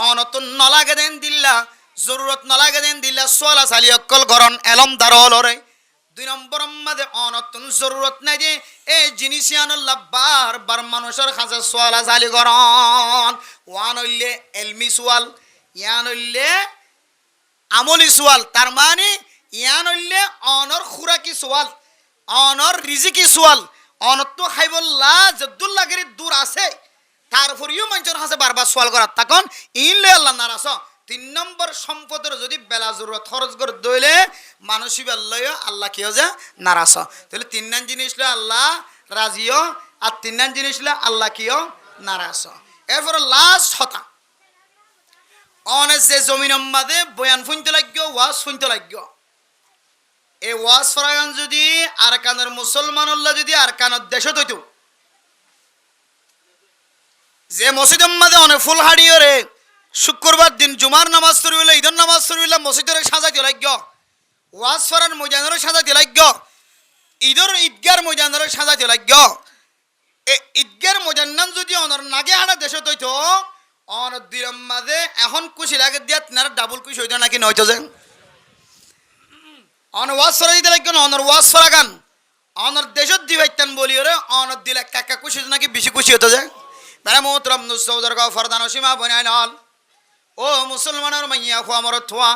অনতুন নলাগে দেন দিল্লা জরুরত নলাগে দেন দিল্লা সোলা সালি অকল গরন এলম দারলরে দুই নম্বর মাঝে অনতুন জরুরত নাই যে এই জিনিস আনল্লাহ বারবার মানুষের কাছে সোয়ালা জালি করন। ওয়ান হইলে এলমি সোয়াল, ইয়ান হইলে আমলি সোয়াল। তার মানে ইয়ান হইলে অনর খুরাকি সোয়াল, অনর রিজিকি সোয়াল। অনত খাইবল্লা জদ্দুল্লাগিরি দূর আছে, তারপরেও মানুষের কাছে বারবার সোয়াল করার তখন ইনলে আল্লাহ নারাজ। তিন নম্বর সম্পদের যদি বেলা জরুরত খরচ করে দইলে মানুষই বেল্লয় আল্লাহ কেউ যে নারাজ। তাহলে তিন নান জিনিস আল্লাহ রাজিও, আর তিন নান জিনিস আল্লাহ কেউ নারাজ। এরপরে লাস্ট হতা অনেক যে জমিন মাঝে বয়ান শুনতে লাগবে, ওয়াজ শুনতে লাগবে। এই ওয়াজ ফরাগান যদি আর কানের মুসলমান যদি আর কানের দেশত হইতো, যে মসজিদের মাঝে অনেক ফুল হাড়িয়ে রে শুক্রবার দিন জুমার নামাজ শুরু হইলে, ঈদের নামাজ শুরু হইলে মসজিদের সাজাইতে লাগবে, ওয়াজ ফরান ময়দানের সাজাইতে লাগবে, ঈদগার ময়দানের সাজাইতে লাগবে। এই ঈদগার ময়দান নাম যদি অনর নাগে হাড়া দেশত হইতো, অনর দিনের মাঝে এখন খুশি লাগে দিয়া তিনার ডাবল খুশি হইতো নাকি নয়তো যে অন ওয়াজ ফরা দিতে লাগবে না, অনর ওয়াজ ফরাগান অনর দেশত দিবাইতেন বলি ওরে অনর দিলে কাকা খুশি নাকি বেশি খুশি হতো যে। বেড়া মোহতরম নুসৌদর গাও ফরদান সীমা বনায় নল। ও মুসলমানের মাইয়া খোয়া মর থোয়া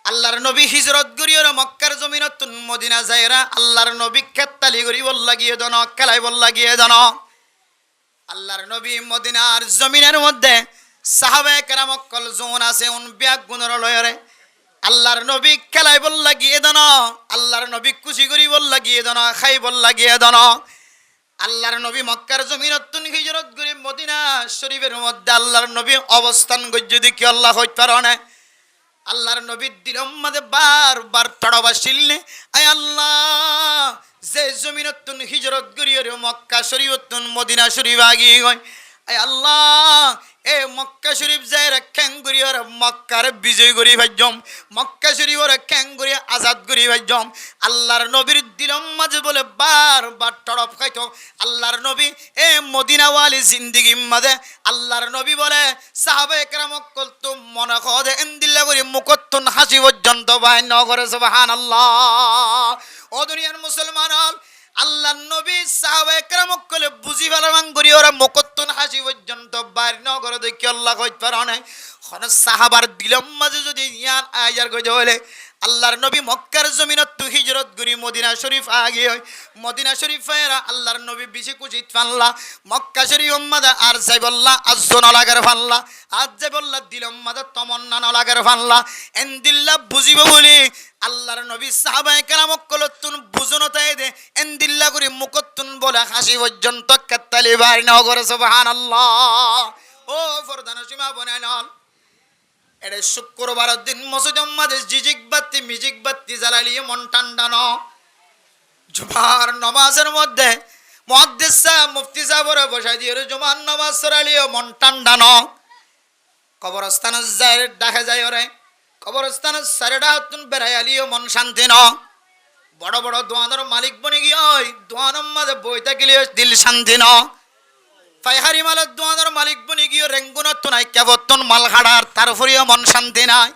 আল্লাহর নবী হিজরত করিও মক্কার জমিনত মদিনা যায়রা আল্লাহর নবী খেতালি করি বল লাগিয়ে দন, খেলাই বল লাগিয়ে দন। আল্লাহর নবী মদিনার জমিনের মধ্যে সাহাবায়ে কেরাম কল জোন আছে উন ব্যাগ গুণর লয়রে আল্লাহর নবী খেলাই বল লাগিয়ে দন, আল্লাহর নবী খুশি করি বল লাগিয়ে দন, খাই বল লাগিয়ে দন। আল্লাহর নবী মক্কার জমিনত হিজরত করে মদিনা শরীফের মধ্যে আল্লাহর নবী অবস্থান গজ্য দেখি আল্লাহ হইতে পারে। আল্লাহর নবীর দিলম মাঝে বারবার তড়বা শিলনে আয় আল্লাহ যে জমিনত হিজরত করিয়ে মক্কা শরীফ মদিনা শরীফ আগিয়ে গয়, আয় আল্লাহ এ মক্কা শরীফ যাই খ্যাং করি ওর মক্কার বিজয় করি ভাজ্যম, মক্কা শরীফ ওর খ্যাং করি আজাদ করি ভাজ্যম। আল্লাহর নবীর দিলম মাঝে বলে বারবার তড়প খাইতো। আল্লাহর নবী এ মদিনাওয়ালি জিন্দিগি মাঝে আল্লাহর নবী বলে সাহাবায়ে কেরাম কলতো মনে খদে এন্দিল্লা করি মুকত্তন হাসি পর্যন্ত বাইন করে সুবহানাল্লাহ। ও দুনিয়ার মুসলমান আল্লাহ নবী সাহাবায়ে কেরাম কলে বুঝি ফেলাম করি ওরা মুকত্তন হাসি পর্যন্ত বাইর নগর দেখি আল্লাহ কইতে পারে না। কোন সাহাবার দিলম মাঝে যদি ইয়ান আয়ার কইতে হলে আল্লাহর নবী মক্কার জমিনত হিজরত করি মদিনা শরীফ আগে হয়, মদিনা শরীফ এরা আল্লাহর নবী বেশি কুচিত ফানলা মক্কা শরীফ মাদা আর যাই বললা আজন লাগার ফানলা আজ যাই বললা দিলম মাদা তমন্না লাগার ফানলা এন্দিল্লা বুঝিব বলি আল্লাহর নবী সাহাবায়ে কেরাম কলতুন বুঝনতায় দে এন্দিল্লা করি মুকত্তুন বলে হাসি পর্যন্ত কাত্তালি বাড়ি নগর সুবহানাল্লাহ। ও ফরদান সীমা বনাইল এর শুক্রবার দিন মসজিদের মাঝে জিজিক বাতি মিজিক বাতি জ্বালালিয়ে মন ঠান্ডা ন। জুমার নামাজের মধ্যে মুহাদ্দিস সাহেব মুফতি সাহেবরে বসাই দিয়ে জুমার নামাজ সরালিয়ে মন ঠান্ডা ন। কবরস্থান যায় দেখা যায় ওরে কবরস্থান সারেডা হতুন বেড়াই আলিও মন শান্তি ন। বড় বড় দোয়ানোর মালিক বনে গিয়ে ওই দোয়ানোর মাঝে বই থাকিলে দিল শান্তি ন। পাইহারি মালের দোয়ানোর মালিক বনে গিয়ে রেঙ্গুনত নাই কেবতন মাল হাড়ার তারপরেও মন শান্তি নাই।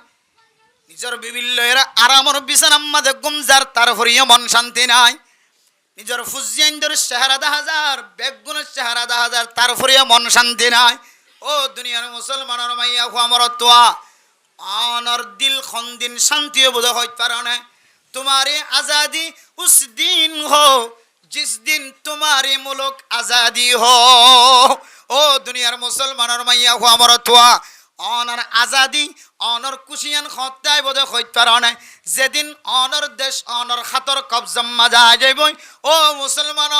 নিজের বিভিন্ন আরামর বিছানার মাঝে গুমজার তারপরেও মন শান্তি নাই। নিজের ফুজিয়ানদের চেহারা 10,000 বেগুনের চেহারা 10,000 তারপরেও মন শান্তি নাই। ও দুনিয়ার মুসলমানের মাইয়া আমার তোয়া অনর দিল খন দিন শান্তিও বোধ হইতে পারে না। তোমারে আজাদি উস দিন হো जिस दिन तुम्हारे मुल्क आजादी हो। ओ दुनियार मुसलमानर माइया हो আমার তোয়া অনর আজাদি অনর কুশিয়ান খতায় বোধ হইতে পারে না। যেদিন অনর দেশ অনর খাতর কবজা মাজা যাইব ও মুসলমান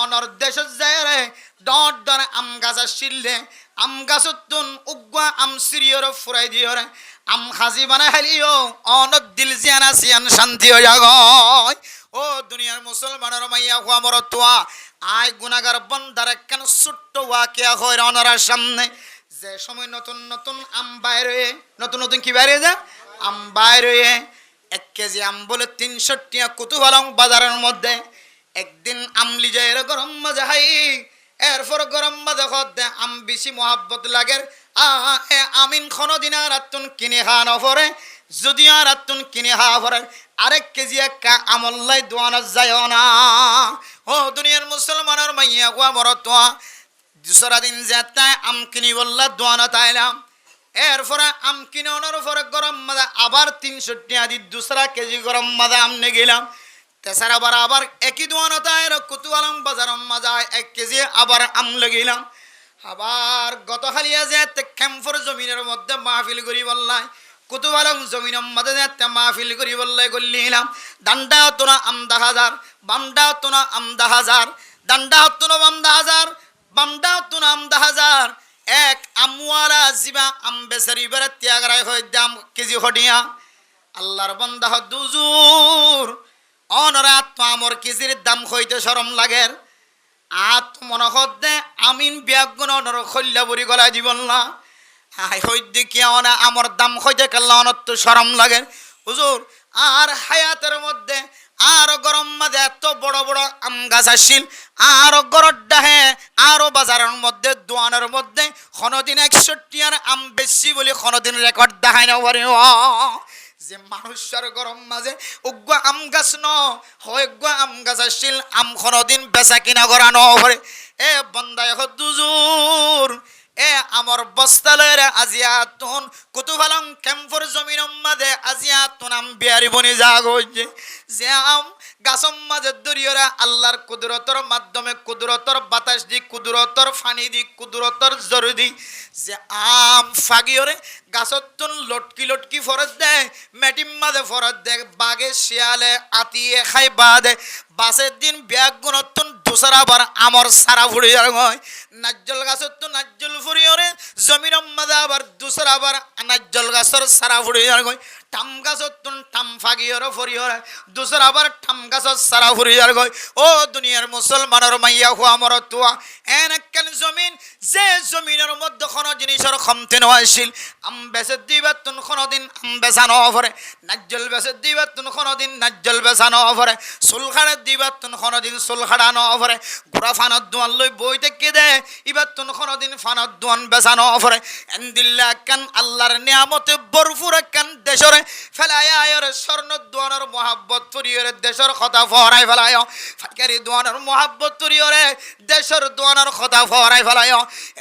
অনর দেশ যায় রে ডট ডর আম গাছা শিললে আম গাছতুন উগা আম সিরিয়র ফুরাই দিও রে আম হাজি বানাই হালিও অনর দিল জিয়ানা সিয়ান শান্তি হয়ে যায়। ও দুনিয়ার মুসলমানের মাইয়া হওয়া মর তোয়া আয় গুনাগার বন্দার কেন ছোট্ট ওয়াকিয়া হয় অনরার সামনে। যে সময় নতুন নতুন আম বাইরে নতুন নতুন কি বাইরে যা আম বাইরে 1 কেজি আম বলে 300 টাকা কুতুহলং বাজারের মধ্যে। একদিন আমলি যায় গরম মজা হাই এরপর গরম মজা হতে আম বেশি মহাব্বত লাগে আমিন খন দিনা রাতুন কিনে খান পরে যদি আর আতুন কিনে হাওয়া ভরে আরেক কেজি একা আমল্লাই দোয়ানা যায় না। ও দুনিয়ার মুসলমানের মাইয়া গোয়া মরতোয়া দুসরা দিন যেতে আম কিনি বললা দোয়ানা তাইলাম। এরপরে আম কিনে আনার পরে গরম মাজা আবার 300 টাকা দি দুসরা কেজি গরম মাজা আমনে গেলাম। তেসারা বার আবার একই দোয়ানা তাই কুতু আলম বাজার মাজা 1 কেজি আবার আম লাগিলাম। আবার গত হালিয়া যেতে ক্যাম্পর জমিনের মধ্যে মাহফিল করি বললাই কুতুব আলম জমিনের মধ্যে যেতে মাহফিল করি বললাই গল্লিলাম। ডান্ডা তোনা আম 10,000 বামডা তোনা আম 10,000 ডান্ডা তোনা আম 10,000 বামডা তোনা আম 10,000 এক আমওয়ালা জিবা আম বেসারি বেরে ত্যাগরাই হয় দাম কেজি হডিয়া আল্লাহর বান্দা দুজুর অনরাত তো আমর কেজির দাম হইতে শরম লাগের আত মনে হদ্দে আমিন বিয়াগুণ অনর খল্লা বুড়ি গলা জীবন না হাই হইতে কিয়া না আমর দাম হইতে কাল্লা অনত্ব শরম লাগে হুজুর। আর হায়াতের মধ্যে আর গরম মাঝে এত বড় বড় আম গাছ আসছিল আর গরর ডাহে আরো বাজারের মধ্যে দোয়ানের মধ্যে কোনোদিন 61 আর আম বেশি বলে কোনোদিন রেকর্ড দেখায় না পারে যে মানুষের গরম মাঝে উগ্র আম গাছ ন হয় আম গাছ আসছিল আম কোনোদিন বেচা কিনা করা ন পারে। এ বন্দায় দুজুর এ আমার বস্তা লয়ের আজিয়া তুন কুতুবালং ক্যাম্পর জমিন মাঝে আজিয়া তুন আম বিয়ারি বনি যাগ হইছে যে আম গাছম মাঝে দরিয়রা আল্লাহর কুদরতর মাধ্যমে কুদরতর বাতাস দি কুদরতর ফানি দি কুদরতর জরু দি যে আম ফাগিয়রে গাছত তুন লটকি লটকি ফরত দেয় মেটিম মাঝে ফরত দেয় বাগে শিয়ালে আতিয়ে খাই বাদে বাসের দিন ব্যাগ গুণতুন দুসরা বার আমর সারা ফুড়িয়ার হয় নাজ্জল গাছত তো নাজ্জল ফুড়িয়রে জমিন মাঝে আবার দুসরা বার নাজ্জল গাছর সারা ফুড়িয়ার হয় টাম গাছত তুন টাম ফাগিয়র ফুড়িয়রে দুসরা বার টাম গাছত সারা ফুড়িয়ার হয়। ও দুনিয়ার মুসলমানের মাইয়া হুয়া মর তুয়া এন একখান জমিন যে জমিনের মধ্যে কোনো জিনিসের কমতে নয়ছিল আম বেচে দিবা তুন কোনোদিন আম বেচা ন ভরে নাজ্জল বেচে দিবা তুন কোনোদিন নাজ্জল বেচা ন ভরে সুলখাড়ে দিবা তুন কোনোদিন সুলখাড়া ন ভরে ঘোড়া ফানত দোয়ান লই বই থেকে দে ইবার তুন কোনোদিন ফানত দোয়ান বেচা ন ভরে এন্দিল্লা কান আল্লাহর নিয়ামতে বরফুর কান দেশরে ফেলায় আয়রে স্বর্ণ দোয়ানের মহাব্বত তরিয়রে দেশের কথা ফহরাই ফেলায় ফাইকারি দোয়ানের মহাব্বত তরিয়রে দেশের দোয়ানের কথা ফহরাই ফেলায়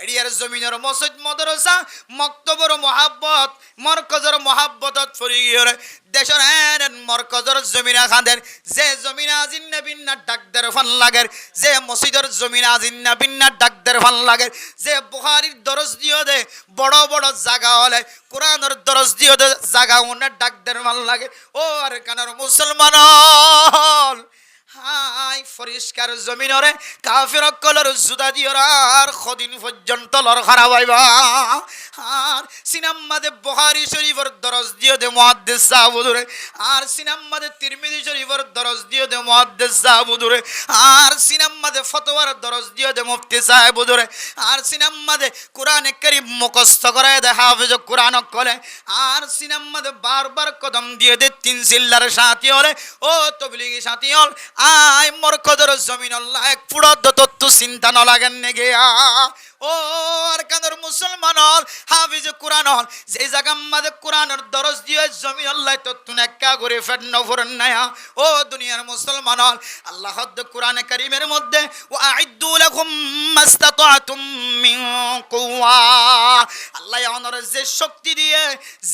এরিয়ার জমিনের মসজিদ মাদ্রাসা মক্তবর মহাব্বত মরকজর মহাব্বতত ফরিয়রে দেশের এন মরকজর জমিনা খাদের যে জমিনা আজিন্না বিন্না ডাকদের ফান লাগের যে মসজিদের জমিনা আজিন্না বিন্না ডাকদের ফান লাগের যে বুখারীর দরজ দিও দে বড় বড় জায়গা হলে কোরআনের দরজ দিও দে জায়গা ওনে ডাকদের ফান লাগে। ও আর কানার মুসলমান হাই পরিষ্কার জমিনরে কাফির কলর জুদা দিওরা আর কদিন পর্যন্ত লর খারাপ হইবা আর সিনাম্মাদে বুখারী শরীফের দরজ দিও দে মুহাদ্দিস সাহাবুদুরে আর সিনাম্মাদে তিরমিজি শরীফের দরজ দিও দে মুহাদ্দিস সাহাবুদুরে আর সিনাম্মাদে ফতোয়ার দরজ দিও দে মুফতি সাহেবুদুরে আর সিনাম্মাদে কোরআনে কারীম মুখস্থ করায় দে হাফেজ কোরআন কলে আর সিনাম্মাদে বারবার কদম দিয়ে দে তিন সিল্লার সাথী হলে ও তবলিগি সাথী হল আই মোর কদর জমিন আল্লাহ এক পুরো দত্ত চিন্তা ন লাগেন নেগে ও আর কাদের মুসলমান হাফিজ কোরআন যে জায়গা মাঝে কোরআনের দরজ দিয়ে জমিন আল্লাহ তত্তুন একা করে ফেট নফরেন নাই। ও দুনিয়ার মুসলমান আল্লাহ হদ কোরআনে কারীমের মধ্যে ওয়া আইদ্দু লাকুম মাসতাতাতুম মিন কুওয়া আল্লাহ অনর যে শক্তি দিয়ে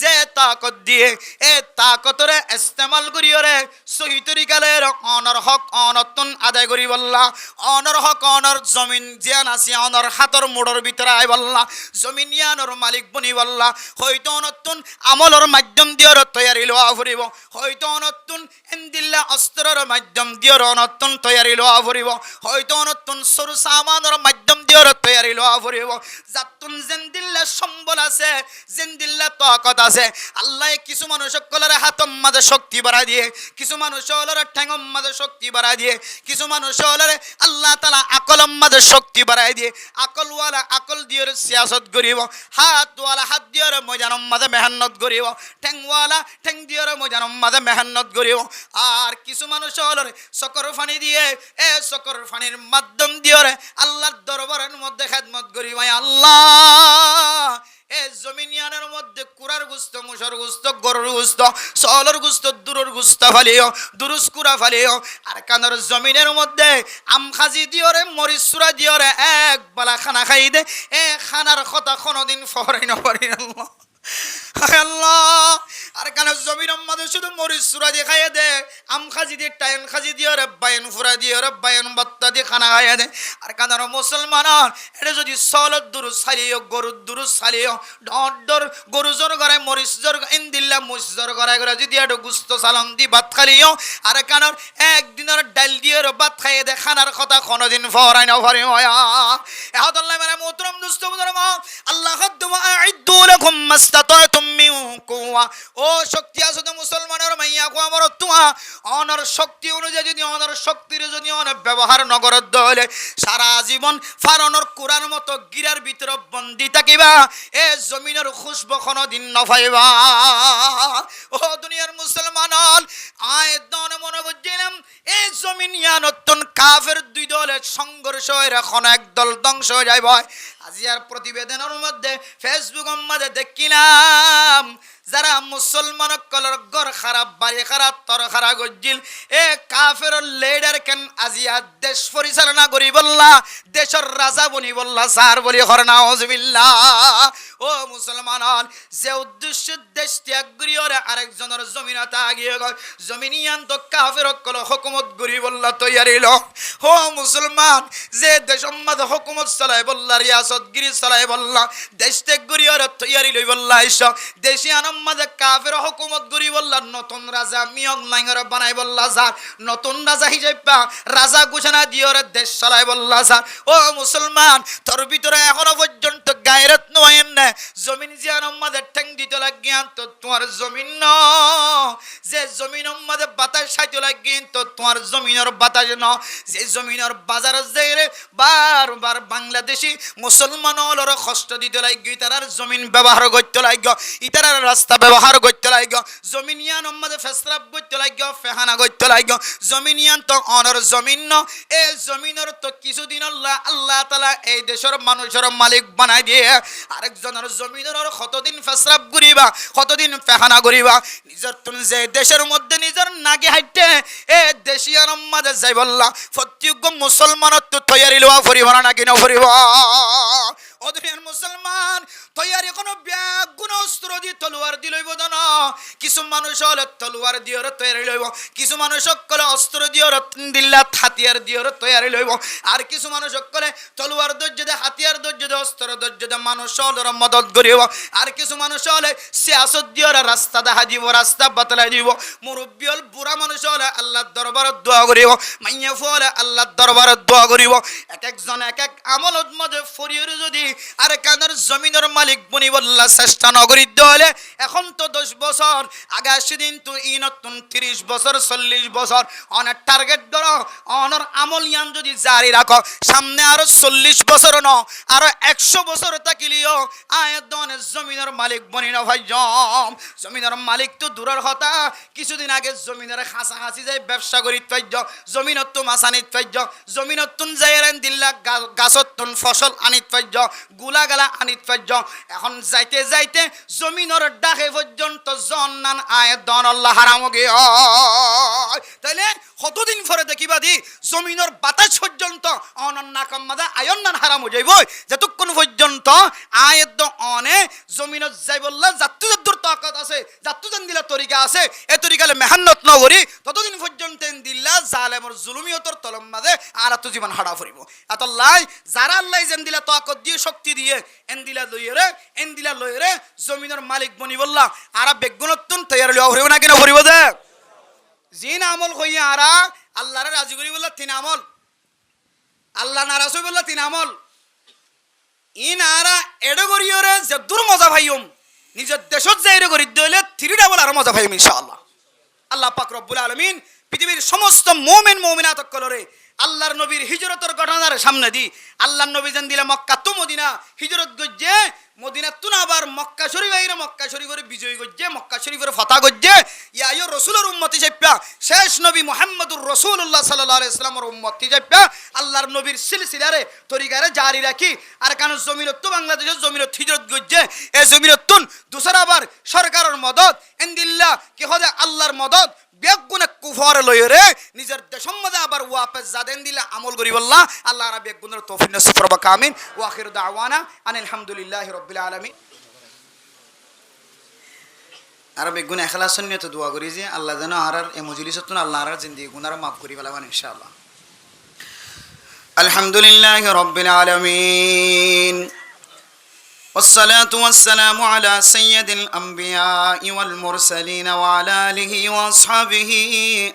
যে তাকত দিয়ে এ তাকতরে ইস্তেমাল করিয়রে সহি তরিকালের অনর হক অনতুন আদায় করি বললা অনর হক অনর জমিন জিয়ান আছে অনর হাতর মোড়র ভিতরে আই বললা জমিন ইয়ানোর মালিক বনি বললা হয়তো অনতুন আমলর মাধ্যম দিয়ে তৈয়ারি লওয়া ফুরিব হয়তো অনতুন এন্দিল্লা অস্ত্রর মাধ্যম দিয়ে অনতুন তৈয়ারি লওয়া ফুরিব হয়তো অনতুন সরু সামানের মাধ্যম দিয়ে তৈয়ারি লওয়া ফুরিব জাতুন জেন্দিল্লা সম্বল আছে জেন্দিল্লা তাকত আছে আল্লাহ কিছু মানুষ সকলের হাতম মাঝে শক্তি বাড়া দিয়ে কিছু মানুষ হলের ঠ্যাঙম মাঝে শক্তি বাড়া দিয়ে কিছু মানুষ হলের আল্লাহ তাআলা আকলম মাঝে শক্তি বাড়াই দিয়ে আকলওয়ালা আকল দিয়ে সিয়াসত করিব হাতওয়ালা হাত দিয়ে ময়দানম মাঝে মেহনত করিব ঠ্যাংওয়ালা ঠ্যাং দিয়ে ময়দানম মাঝে মেহনত করিব আর কিছু মানুষ হলের সকর ফানি দিয়ে এ সকর ফানির মাধ্যম দিয়ে আল্লাহর দরবারের মধ্যে খেদমত করিব। আল্লাহ এ জমিনিয়ানের মধ্যে কুরার গুস্ত মুসর গুস্ত গরুর গুস্ত সলর গুস্ত দুরুর গুস্ত ফালিও দুরুস কুরা ফালিও আর কানার জমিনের মধ্যে আম খাজি দিও রে মরিচ সুরা দিও রে এক বালা খানা খাই দে এ খানার কথা কোনোদিন ফরাই না পারি আল্লাহ আল্লাহ আর কেন জমিনের মধ্যে শুধু মরিচ সুরা দিয়ে খাইয়ে দে আম খাজি দিয়ে টাইন খাজি দিয়ে রে বায়ন ফুরা দিয়ে রে বায়ন বাত্তা দিয়ে খানা খাইয়ে দে আর কেন মুসলমান এটা যদি সলত দুরু সালিও গরুর দুরু সালিও ডর গরু জোর করে মরিচ জোর ইন্দিল্লা মুস জোর করে যদি একটু গুস্ত সালাম দি ভাত খালিও আর কেন একদিনের ডাল দিয়ে ভাত খাইয়ে দে খানার কথা কোনোদিন ফরাই না ফরে আল্লাহ মেরা মোহতরম দুস্থ আল্লাহ আইদু লাকুম মাস্তাতাতুম মিন কুওয়া ও শক্তি আছে তো মুসলমানের মাইয়া কো আমার তুয়া অনর শক্তি অনুযায়ী যদি অনর শক্তির যদি অন ব্যবহার নগর দলে সারা জীবন ফারনর কোরআন মতো গিরার ভিতর বন্দি থাকিবা এ জমিনের খুশবু কোনোদিন না পাইবা ও দুনিয়ার মুসলমান আয় দন মনে বুঝিলাম এই জমিন ইয়ানতন কাফের দুই দলের সংঘর্ষ হয়ে এখন একদল ধ্বংস হয়ে যাইব আজিয়ার প্রতিবেদনের মধ্যে ফেসবুকের মধ্যে দেখিলাম যারা মুসলমান কলর গর খারাপ বাড়ি খারাপ তর খারাপ গজ্জিল এ কাফের লিডার কেন আজিয়া দেশ পরিচালনা করি বললা দেশের রাজা বনি বললা স্যার বলি হরনা ওজবিল্লাহ ও মুসলমান যে উদ্দেশ্য দেশ ত্যাগ করি ওরে আরেকজনের জমিনাতে আগিয়ে গয় জমিনিয়ান তো কাফের কল হুকুমত করি বললা তৈয়ারি ল ও মুসলমান যে দেশের মধ্যে হুকুমত চালাই বললা রিয়াসত গিরি চালাই বললা দেশ ত্যাগ করি ওরে তৈয়ারি লই বললা ইসা দেশি আনম মাঝে কাফের হুকুমত করি বললা নতুন রাজা মিয়ং লাইঙ্গরে বানাই বললা স্যার নতুন রাজা হিসেবে রাজা ঘোষণা দিয়ে দেশ চালাই বললা স্যার ও মুসলমান তোর ভিতরে এখনো পর্যন্ত গায়রত নয় না জমিন জিয়ানোর মাঝে ঠ্যাং দিতে লাগিয়ান তো তোমার জমিন ন যে জমিনের মাঝে বাতাস সাইতে লাগিয়ান তো তোমার জমিনের বাতাস ন যে জমিনের বাজার যাইরে বারবার বাংলাদেশি মুসলমান হলর কষ্ট দিতে লাগি তার জমিন ব্যবহার করতে লাগ ইতার রাস্তা ব্যবহার করতে লাগ জমিনিয়ান মধ্যে ফেসরাব করতে লাগ ফেহানা করতে লাগ জমিনিয়ান তো অনর জমিন ন এই জমিনের তো কিছুদিন আল্লাহ তাআলা এই দেশের মানুষের মালিক বানাই দিয়ে আরেকজনের জমিনের কতদিন ফেসরাব করিবা কতদিন ফেহানা করিবা নিজের তুমি যে দেশের মধ্যে নিজের নাগে হাইটে এ দেশিয়ার মধ্যে যাই বললা প্রত্যেক মুসলমানের তো তৈয়ারি লওয়া ফরিব না কিনা ফরিব অধীনের মুসলমান তৈয়ারি কোনো ব্যাগ গুণ অস্ত্র দিয়ে তলোয়ার দি লইব না কিছু মানুষ হলে তলোয়ার দিয়ে তৈয়ারি লইব কিছু মানুষ সকলে অস্ত্র দিয়ে দিল্লা হাতিয়ার দিয়ে তৈয়ারি লইব আর কিছু মানুষ সকলে তলোয়ার ধৈর্য দে হাতিয়ার ধৈর্য দে অস্ত্র ধৈর্য দে মানুষ হলে মদত করিব আর কিছু মানুষ হলে সিয়াসত দিয়ে রাস্তা দেখা দিব রাস্তা বাতলাই দিব মুরব্বী হল বুড়া মানুষ হলে আল্লাহর দরবারে দোয়া করিব মাইয়া হলে আল্লাহর দরবারে দোয়া করিব এক একজন এক এক আমলত মধ্যে ফরিয়ের যদি আর কানের জমিনের মালিক বনি বললা চেষ্টা নগরী হলে এখন তো 10 বছর আগে সেদিন তো নতুন 30 বছর 40 বছর অনেক টার্গেট ধরো অনর আমল ইয়ান যদি জারি রাখো সামনে আরো 40 বছর ন আরো 100 বছর তাকিলিও আয়দনের জমিনের মালিক বনি না ভাই জমিনের মালিক তো দূরের কথা কিছুদিন আগে জমিনের খাসা খাসি যাই ব্যবসা করি তৈজ জমিনত তো মাছ আনিত তৈজ জমিনত তুন যাইরেন দিল্লা গাছত তুন ফসল আনিত তৈজ গুলা গালা আনিত তৈজ এখন যাইতে যাইতে জমিনের ডাকে পর্যন্ত জন্নান আয়দন আল্লাহ হারাম গিয়ে তাইলে কতদিন পরে দেখিবা দি জমিনের বাতাস পর্যন্ত অনন্না কাম্মাদা আয়ন্নান হারাম হয়ে যাইব যতক্ষণ পর্যন্ত আয়দ অনে জমিনত যাই বললা যাত্তু যাত্তুর তাকাত আছে যাত্তু জান দিলা তরিকা আছে এ তরিকালে মেহনত নগরি ততদিন পর্যন্ত দিল্লা জালেমর জুলুমিয়তর তলম মাঝে আর তো জীবন হারা ফুরিব এত লাই যারা আল্লাহ যেন দিলা তাকত দিয়ে শক্তি দিয়ে এন্দিলা লইরে জমিনের মালিক বনি বললা আরা বেগুনতুন তৈয়ার লওয়া ফুরিব না কেন ফুরিব দে জিন আমল কইয়া আরা আল্লাহরে রাজি করি বললা তিন আমল আল্লাহ নারাজ হই বললা তিন আমল ইন আরা এডো করিয়রে যে দূর মজা ভাইম নিজের দেশত যাইরে করি দইলে 3 ডাবল আর মজা ভাইম ইনশাআল্লাহ আল্লাহ পাক রব্বুল আলামিন পৃথিবীর সমস্ত মুমিন মুমিনাত কলরে আল্লাহর নবীর হিজরতের ঘটনার সামনে দি আল্লাহর নবী জান দিলে মক্কা তো মদিনা হিজরত গজ্জে মদিনা তুন আবার মক্কা শরীফ আইরে মক্কা শরীফের বিজয় গজ্জে মক্কা শরীফের ফতা গজ্জে ইয়া রাসূলের উম্মতি যাইপা শেষ নবী মুহাম্মদুর রাসূলুল্লাহ সাল্লাল্লাহু আলাইহি ওয়াসাল্লামের উম্মতি যাইপা আল্লাহর নবীর সিলসিলারে তরিকারে জারি রাখি আর কারণ জমিনত তো বাংলাদেশের জমিনত হিজরত গজ্জে এই জমিনত তুন দুসরা আবার সরকারের মদত ইনদিল্লাহ কি হবে আল্লাহর মদত বেগুনে কুফর লয়রে নিজের দেশের মধ্যে আবার ওয়াপস জাদেন দিলে আমল করি বললা আল্লাহ রাব্বি বেগুনের তৌফিক নসিব করবা আমিন ওয়া আখিরু দাওয়ানা আনিল হামদুলিল্লাহি রাব্বিল আলামিন আর বেগুন ইখলাস নিয়ত দোয়া করি যে আল্লাহ যেন আর এই মজলিসতুন আল্লাহ আর জিন্দেগি গুনাহ মাফ করি ফেলাবেন ইনশাআল্লাহ আলহামদুলিল্লাহি রাব্বিল আলামিন والصلاة والسلام على سيد الأنبياء والمرسلين وعلى آله وأصحابه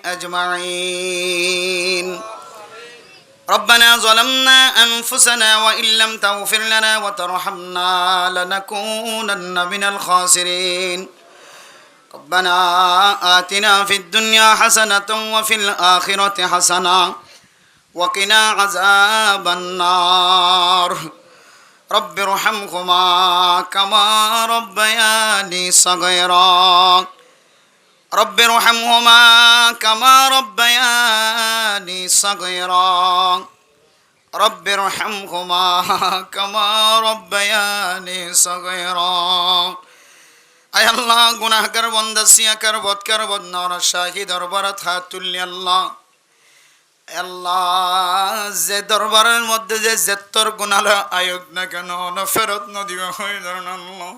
أجمعين ربنا ظلمنا أنفسنا وإن لم تغفر لنا وترحمنا لنكونن من الخاسرين ربنا آتنا في الدنيا حسنة وفي الآخرة حسنة وقنا عذاب النار رب ارحمهما كما ربياني صغيرا رب ارحمهما كما ربياني صغيرا رب ارحمهما كما ربياني صغيرا আয় আল্লাহ গুনাহগার বান্দা সিয়াকার বদকার বদনর শাহী দরবারে হাত তুলি আল্লাহ আল্লাহ যে দরবারের মধ্যে যে যেত্তর গুনাহ আয়োগ না কেন ফেরত ন দিবা হয় ধরুন আল্লাহ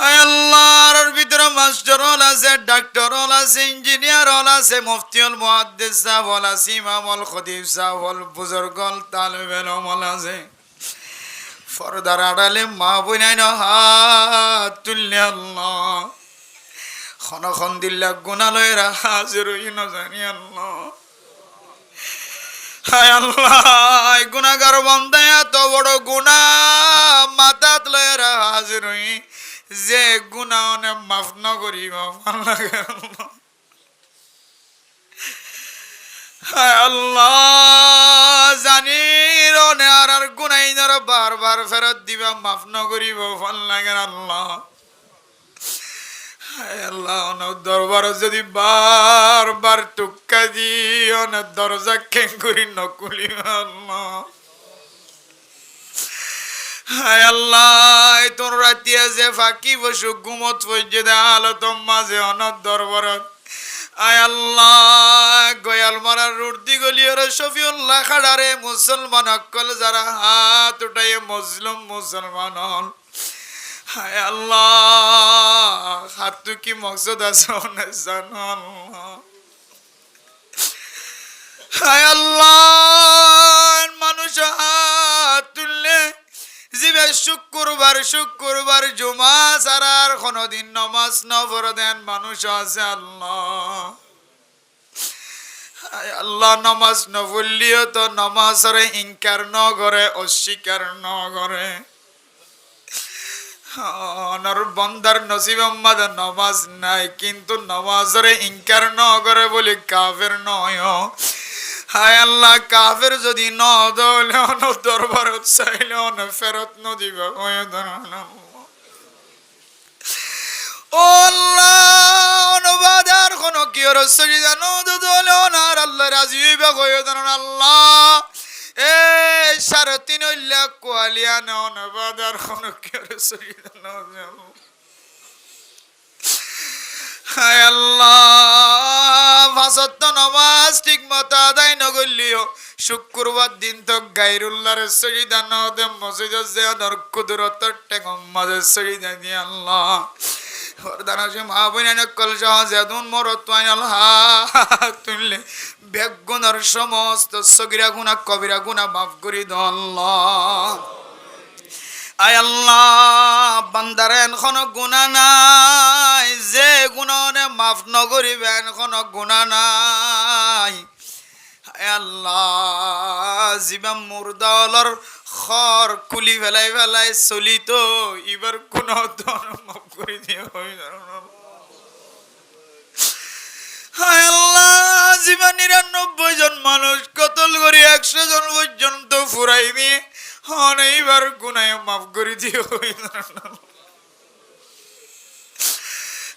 আয় আল্লাহর ভিতরে মাস্টার হল আছে ডাক্তার হল আছে ইঞ্জিনিয়ার হল আছে মুফতি হল মুহাদ্দিস সাহেব হল আছে ইমাম হল খতিব সাহেব হল বুজুর্গ হল তালেবে ইলম হল আছে ফরদার আড়ালে মা বোনাইন হাত তুললে আল্লাহ খনখন দিল্লা গুনালয়ের হাজির হইন জানি আল্লাহ হায় আল্লাহ গুনাহগার বান্দা এত বড় গুনাহ মাথাত লয়ের হাজির হই যে গুনাহ অনে মাফ ন করিব আল্লাহ হায় আল্লাহ জানি রনে আর গুনাইনার বারবার ফেরত দিবা মাফ ন করিব আল্লাহ আল্লাহ আল্লাহ অনেক দরবার যদি বারবার টুক্কা দি অনেক দরজা খেং করি নকুলি আল্লাহ হায় আল্লাহ তোর রাতিয়া যে ফাঁকি বসু গুমত ফজে দে আলতম মাঝে অনেক দরবারত আয় আল্লাহ গয়াল মারার রুর্দি গলিয়র শফিউল্লাহ খাড়ারে মুসলমান অকল যারা হাত উঠাই মুসলিম মুসলমান হল হায় আল্লাহ হাতু কি মকসদ আছে জানো আল্লাহ হায় আল্লাহ মানুষ হাত তুললে জিবে শুক্রবার জুমা সারার কোনদিন নামাজ ন পড়ে দেন মানুষ আছে আল্লাহ হায় আল্লাহ নামাজ ন পড়লিও তো নামাজরে ইনকার ন করে অস্বীকার ন করে অনর বন্দার নসিব আম্মাদ নামাজ নাই কিন্তু নামাজরে ইনকার ন করে বলি কাফের নয় হায় আল্লাহ কাফের যদি ন দলে অন দরবার চাইলে অন ফেরত ন দিব ও আল্লাহ অনুবাদ আর কোন কি রসি জানো দলে অনার আল্লাহ রাজি হইবা কয় ধরুন আল্লাহ এই 3.5 লাখ কোয়ালিয়ান অনুবাদ আর কোন কি রসি জানো হায় আল্লাহ ফাসত নামাজ ঠিক মতো আদায় নগলিও শুক্রবার দিন তো গায়রুল্লাহর সজদা ন দে মসজিদে যে আদর কুদরতর টেকম মাঝে সজদা দি আল্লাহ ওরদানা সে মা বোন কল জাহাজুন মরত আল্লাহ তুললে বেগুনার সমস্ত সগীরা গুনাহ কবিরা গুনাহ মাফ করে দাও আল্লাহ আয় আল্লাহ বান্দারেন কোন গুনাহ নাই যে গুনাহনে মাফ ন করিবেন কোন গুনাহ নাই আয় আল্লাহ জীবন মুর্দালর খর কুলি ফেলাই চলিত এবার কোন মাফ করে দিয়ে হায় আল্লাহ জীবন 99 জন মানুষ কতল করি 100 জন পর্যন্ত ফুরাইবি অনেকবার গুনাহ মাফ করে দিও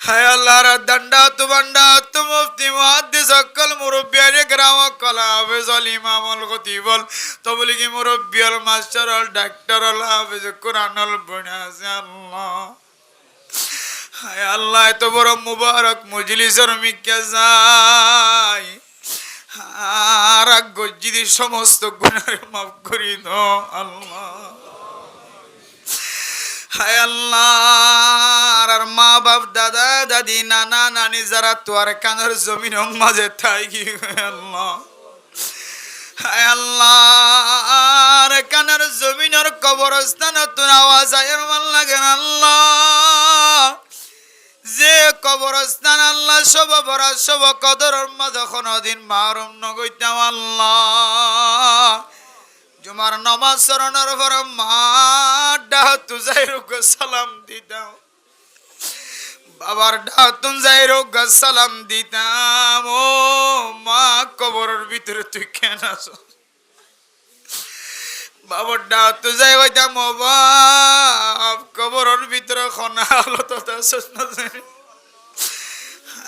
হায় আল্লাহর দণ্ডা তু বান্ডা তু মুফতি মুহাদ্দিস আক্কাল মুরব্বিয়ারে গ্রাম কলা হাফেজ আল ইমাম আল খতিবল তবলিগি মুরব্বি আল মাস্টার আল ডাক্তার আল হাফেজ কোরআন আল বনা আছে আল্লাহ হায় আল্লাহ এত বড় মুবারক মজলিসের মিক্কা যাই আর গজ্জিদি সমস্ত গুনাহ মাফ করে দাও আল্লাহ হায় আল্লাহ আর মা বাপ দাদা দাদি নানা নানি যারা তোর কানের জমিন মাঝে থাকি আল্লাহ হায় আল্লাহ আর কানের জমিনের কবরস্থান তোর আওয়াজ আয়ের মান লাগে আল্লাহ যে কবরস্থান আল্লাহ সব ভরা সব কদরের মাঝে কোনদিন মারুম নগইতাম আল্লাহ জুমার নামাজ সরণের পর মা ডাহাতু যাইরুক সালাম দিতাম বাবার ডাহাতুন যাইরুক সালাম দিতাম ও মা কবরের ভিতরে তুই কেন আছো বাবার ডাহাতু যাই হইতাম ও বাপ কবরের ভিতরে খনা হলো তো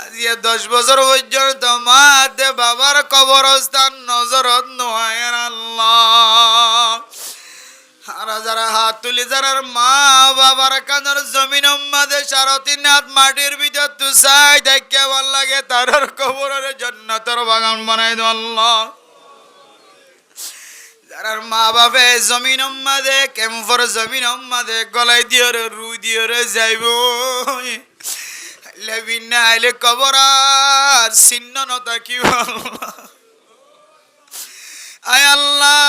আজ 10 বছর পর্যন্ত মা দে বাবার কবরস্থান নজরত নয় আল্লাহ আর যারা হাত তুলি যারা মা বাবার কানের জমিন মাঝে 3.5 হাত মাটির ভিতর তু চাই দেখে ভাল লাগে তার কবরের জান্নাতের বাগান বানাই দাও আল্লাহ যারা মা বাপে জমিন মাঝে কেমফর জমিন মাঝে গলায় দিয়ে রুই দিয়ে যাইব লেবিনা আইলে কবর আর চিহ্ন নতা কি আয় আল্লাহ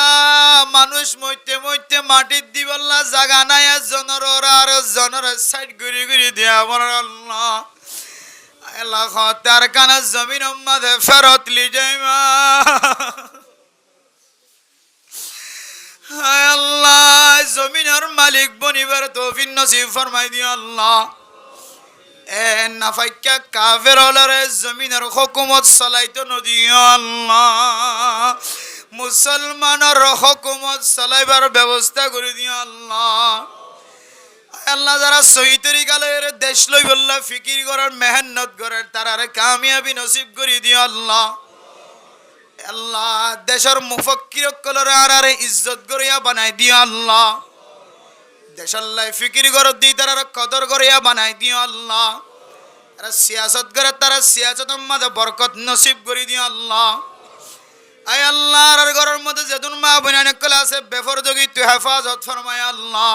মানুষ মইতে মইতে মাটির দিবল্লা জাগা নাই জনর আর জনর সাইড ঘুরি ঘুরি দিয়া আমার আল্লাহ আয় আল্লাহ তার কানা জমিন মাঝে ফেরত লি যাইমা আয় আল্লাহ জমিনের মালিক বনিবার তৌফিক নসিব ফরমাই দিও আল্লাহ এ নাফাইকা কাফের হলরে জমিনের হুকুমত চলাইতো নদিও আল্লাহ মুসলমানের হুকুমত চলাইবার ব্যবস্থা করে দিও আল্লাহ আল্লাহ যারা সহি তরিকালের দেশ লই বললা ফিকির করার মেহনত করার তারারে কামিয়াবি নসিব করে দিও আল্লাহ আল্লাহ দেশের মুফক্কির কলর আর ইজ্জত করিয়া বানাই দিও আল্লাহ দেশাল্লাহ ফিকির করত দি তার কদর করিয়া বানাই দিও আল্লাহ আর সিয়াসত করে তারা সিয়াসতের মধ্যে বরকত নসিব করে দিও আল্লাহ আয় আল্লাহ আর ঘরের মধ্যে যেদিন মা বোন কল আছে বেফরদগি তুই হেফাজত ফরমায় আল্লাহ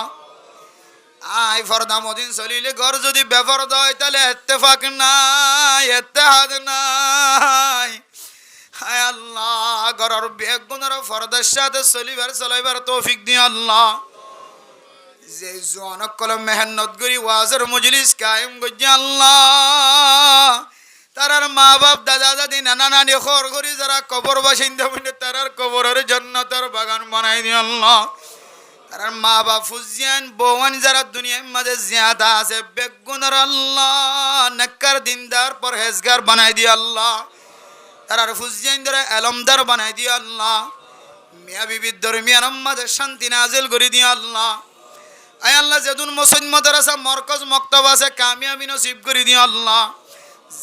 আয় ফরদা মদিন চলিলে ঘর যদি বেফরদ হয় তাহলে ইত্তেফাক নাই ইত্তেহাদ নাই হায় আল্লাহ ঘরের বেগুনের ফরদার সাথে চলাইবার তৌফিক দিও আল্লাহ যে জোয়ানক কলম মেহনত করি ওয়াজের মজলিস কায়েম করছে আল্লাহ তারার মা বাপ দাদা দাদি নানা নানি খর করি যারা কবর বাসিন্দা বলে তারার কবরের জান্নাতের বাগান বানাই দিও আল্লাহ তারার মা বাপ ফুজিয়ান বৌয়ান যারা দুনিয়ার মাঝে জিয়াদা আছে বেগুনের আল্লাহ নেককার দিনদার পরহেজগার বানাই দিও আল্লাহ তারার ফুজিয়ান ধরে এলমদার বানাই দিও আল্লাহ মিয়া বিবির দরমিয়ান মাঝে শান্তি নাজিল করে দিও আল্লাহ আয় আল্লাহ যেদিন মসজিদ মাদ্রাসা মরকজ মক্তব আছে কামিয়াবি নসিব করে দিও আল্লাহ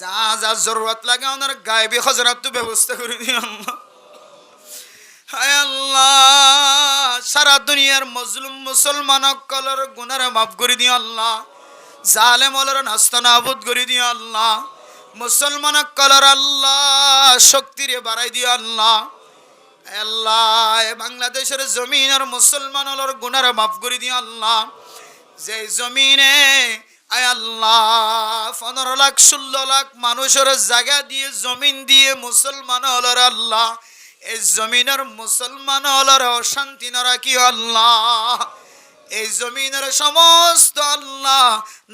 যা যা জরুরত লাগে ওনার গায়েবী খজরাত তো ব্যবস্থা করে দিও আল্লাহ হায় আল্লাহ সারা দুনিয়ার মজলুম মুসলমান কলর গুনার মাফ করে দিও আল্লাহ জালেম ওলর নাস্তানাবুদ করে দিও আল্লাহ মুসলমান কলর আল্লাহ শক্তিরে বাড়াই দিও আল্লাহ আল্লাহ বাংলাদেশের জমিন আর মুসলমান হলোর গুনার মাফ করে দিও আল্লাহ যে জমিনে আয় আল্লাহ 15 লাখ 16 লাখ মানুষের জায়গা দিয়ে জমিন দিয়ে মুসলমান হলোর আল্লাহ এই জমিনের মুসলমান হলোর অশান্তি না রাখি আল্লাহ এই জমিনের সমস্ত আল্লাহ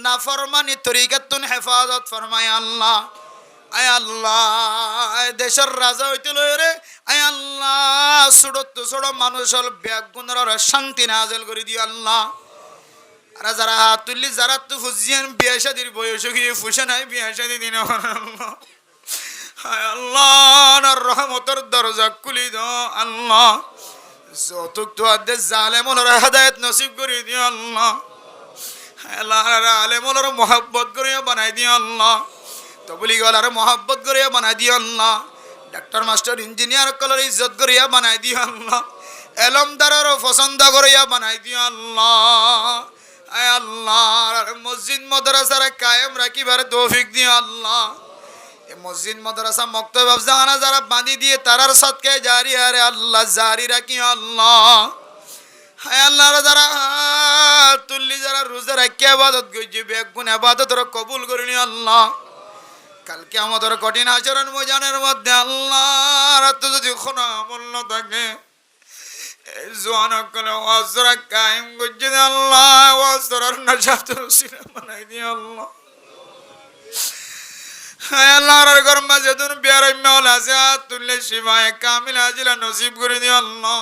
নাফরমানি তরিকাতুন হেফাজত ফরমায় আল্লাহ আয় আল্লাহ দেশের রাজা হইতে লইরে আয় আল্লাহ ছোট মানুষের বেগুনের শান্তি নাজেল করে দিও আল্লাহ আর যারা হাত তুললি যারা তো ফুজিয়ান বিয়ে শাদির বয়স গিয়ে ফুসে নাই বিয়ে শাদি দিন হায় আল্লাহ রহমতের দরজা খুলি দাও আল্লাহ যৌতুক তো আদে জালেমুলের হেদায়েত নসিব করে দিও আল্লাহ আল্লাহ আলেমুলের মোহাব্বত করে বানাই দিও আল্লাহ তবলিগলার মোহাব্বত করে বানাই দিও আল্লাহ ডাক্তার মাস্টার ইঞ্জিনিয়ার কলর ইজ্জত করিয়া বানাই দিও আল্লাহ এলমদারের পছন্দ করিয়া বানাই দিও আল্লাহ আয় আল্লাহ মসজিদ মাদ্রাসার কায়েম রাখিবার তৌফিক দিও আল্লাহ এই মসজিদ মাদ্রাসা মক্তব আফজানা যারা বাঁধি দিয়ে তারার সদকায়ে জারি আরে আল্লাহ জারি রাখিও আল্লাহ হায় আল্লাহ যারা তুল্লি যারা রোজা রাখিয়া ইবাদত করছে বেগুন ইবাদত কবুল করে নিও আল্লাহ কালকে আমাদের কঠিন আচরণ ময়দানের মধ্যে আল্লাহ রাত যদি কোনো আমল না থাকে এই জোয়ান করে ওয়াজরা কায়েম করছে আল্লাহ ওয়াজরার নজাত রসিলা বানাই দিও আল্লাহ হায় আল্লাহর ঘর মাঝে দুন বিয়ার মাওলা জাত তুল্লে শিফায়ে কামিল আজিলা নসিব করে দিও আল্লাহ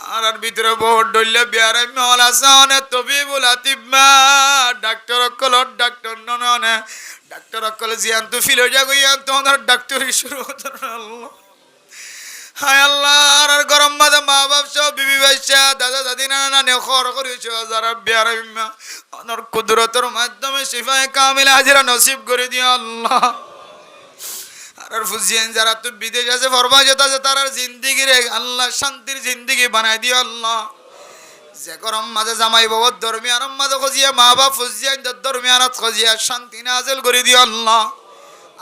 আর ভিতরে বহুত ডইলে বিয়ার মাওলা সানে তবিবুল আতিবা ডাক্তার কলর ডাক্তার ননে ডাক্তার কল জিয়ান তো ফিল হয়ে যাগইয়া তোমার ডাক্তারি শুরু হতো আল্লাহ হায় আল্লাহ আর গরম মাঝে মা বাপ সব বিবি বাইসা দাদা দাদি নানা নানি খর করেছ যারা বিয়ার অনর কুদরতের মাধ্যমে শিফায়ে কামিল হাজিরা নসিব করে দিও আল্লাহ আর ফুজিয়ান যারা তো বিদেশ আছে ফরমাজত আছে তার জিন্দেগি রে আল্লাহ শান্তির জিন্দেগি বানাই দিও আল্লাহ যে গরম মাঝে জামাই বাবার দরমিয়ান মাঝে খজিয়া মা বাপ ফুজিয়ান দরমিয়ানত খজিয়া শান্তি নাজিল করে দিও আল্লাহ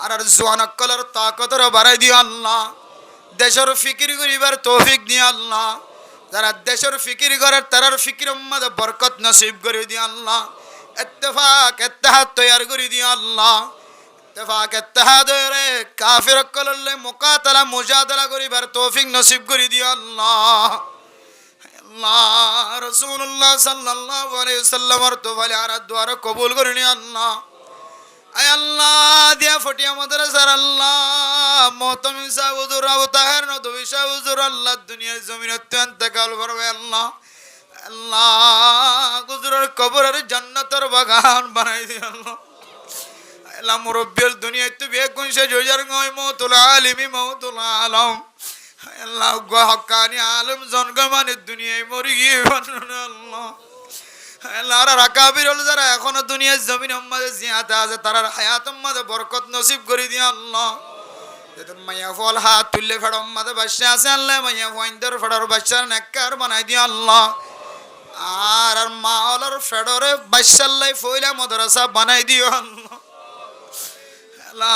আর জোয়ান কলর তাকতর বাড়াই দিও আল্লাহ দেশের ফিকির করিবার তৌফিক দিও আল্লাহ যারা দেশের ফিকির করে তারার ফিকির মধ্যে বরকত নসিব করে দিও আল্লাহ ইত্তেফাক ইত্তেহাদ তৈয়ার করে দিও আল্লাহ ইত্তেফাক ইত্তেহাদ রে কাফির কললে মুকাতালা মুজাদালা করিবার তৌফিক নসিব করে দিও আল্লাহ আল্লাহ রাসূলুল্লাহ সাল্লাল্লাহু আলাইহি ওয়াসাল্লামের তোফালে আর দোয়া কবুল করে নিও আল্লাহ আয় আল্লাহ দিয়া ফটিয়া মাদ্রাসার আল্লাহ মোহতামিম সাহেব হুজুর আবু তাহের নদভী সাহেব হুজুর আল্লাহ দুনিয়ার জমিনত ইন্তেকাল করবে আল্লাহ আল্লাহ হুজুরের কবরের জান্নাতের বাগান বানাই দিও আল্লাহ আল্লাহ মুরব্বিল দুনিয়া তো বেগুন সে জজার গয় মওতুল আলিমি মওতুল আলম আল্লাহ গো হক্কানি আলম জনগমানে দুনিয়ায় মরি গিয়ে আল্লাহ আল্লাহ রাকাবির যারা এখনো দুনিয়ার জমিন উম্মতে জিয়াতে আছে তার হায়াত উম্মতে বরকত নসিব করে দিও আল্লাহ যেদিন মাইয়া ফল হাত তুললে ফেড় উম্মতে বাচ্চা আছে আল্লাহ মাইয়া ফইন্দর ফেড়র বাচ্চার নেককার বানাই দিও আল্লাহ আর মা হলর ফেড়রে বাচ্চাল্লাই ফইলা মাদ্রাসা বানাই দিও আল্লাহ আল্লাহ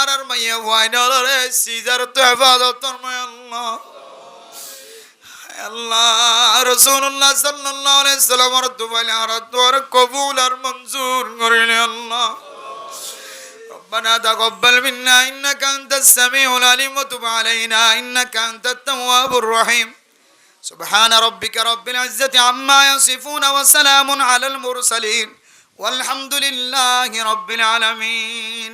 আর মাইয়া ফইনরে সিজার তো ইবাদত ফরমায় আল্লাহ আল্লাহ রাসূলুল্লাহ সাল্লাল্লাহু আলাইহি ওয়াসাল্লামের দুবাইলে আর দোয়ার কবুল আর মঞ্জুর করিলে আল্লাহ ربنا تقبل منا انك انت السميع العليم وتب علينا انك انت التواب الرحيم سبحان ربك رب العزة عما يصفون وسلام على المرسلين والحمد لله رب العالمين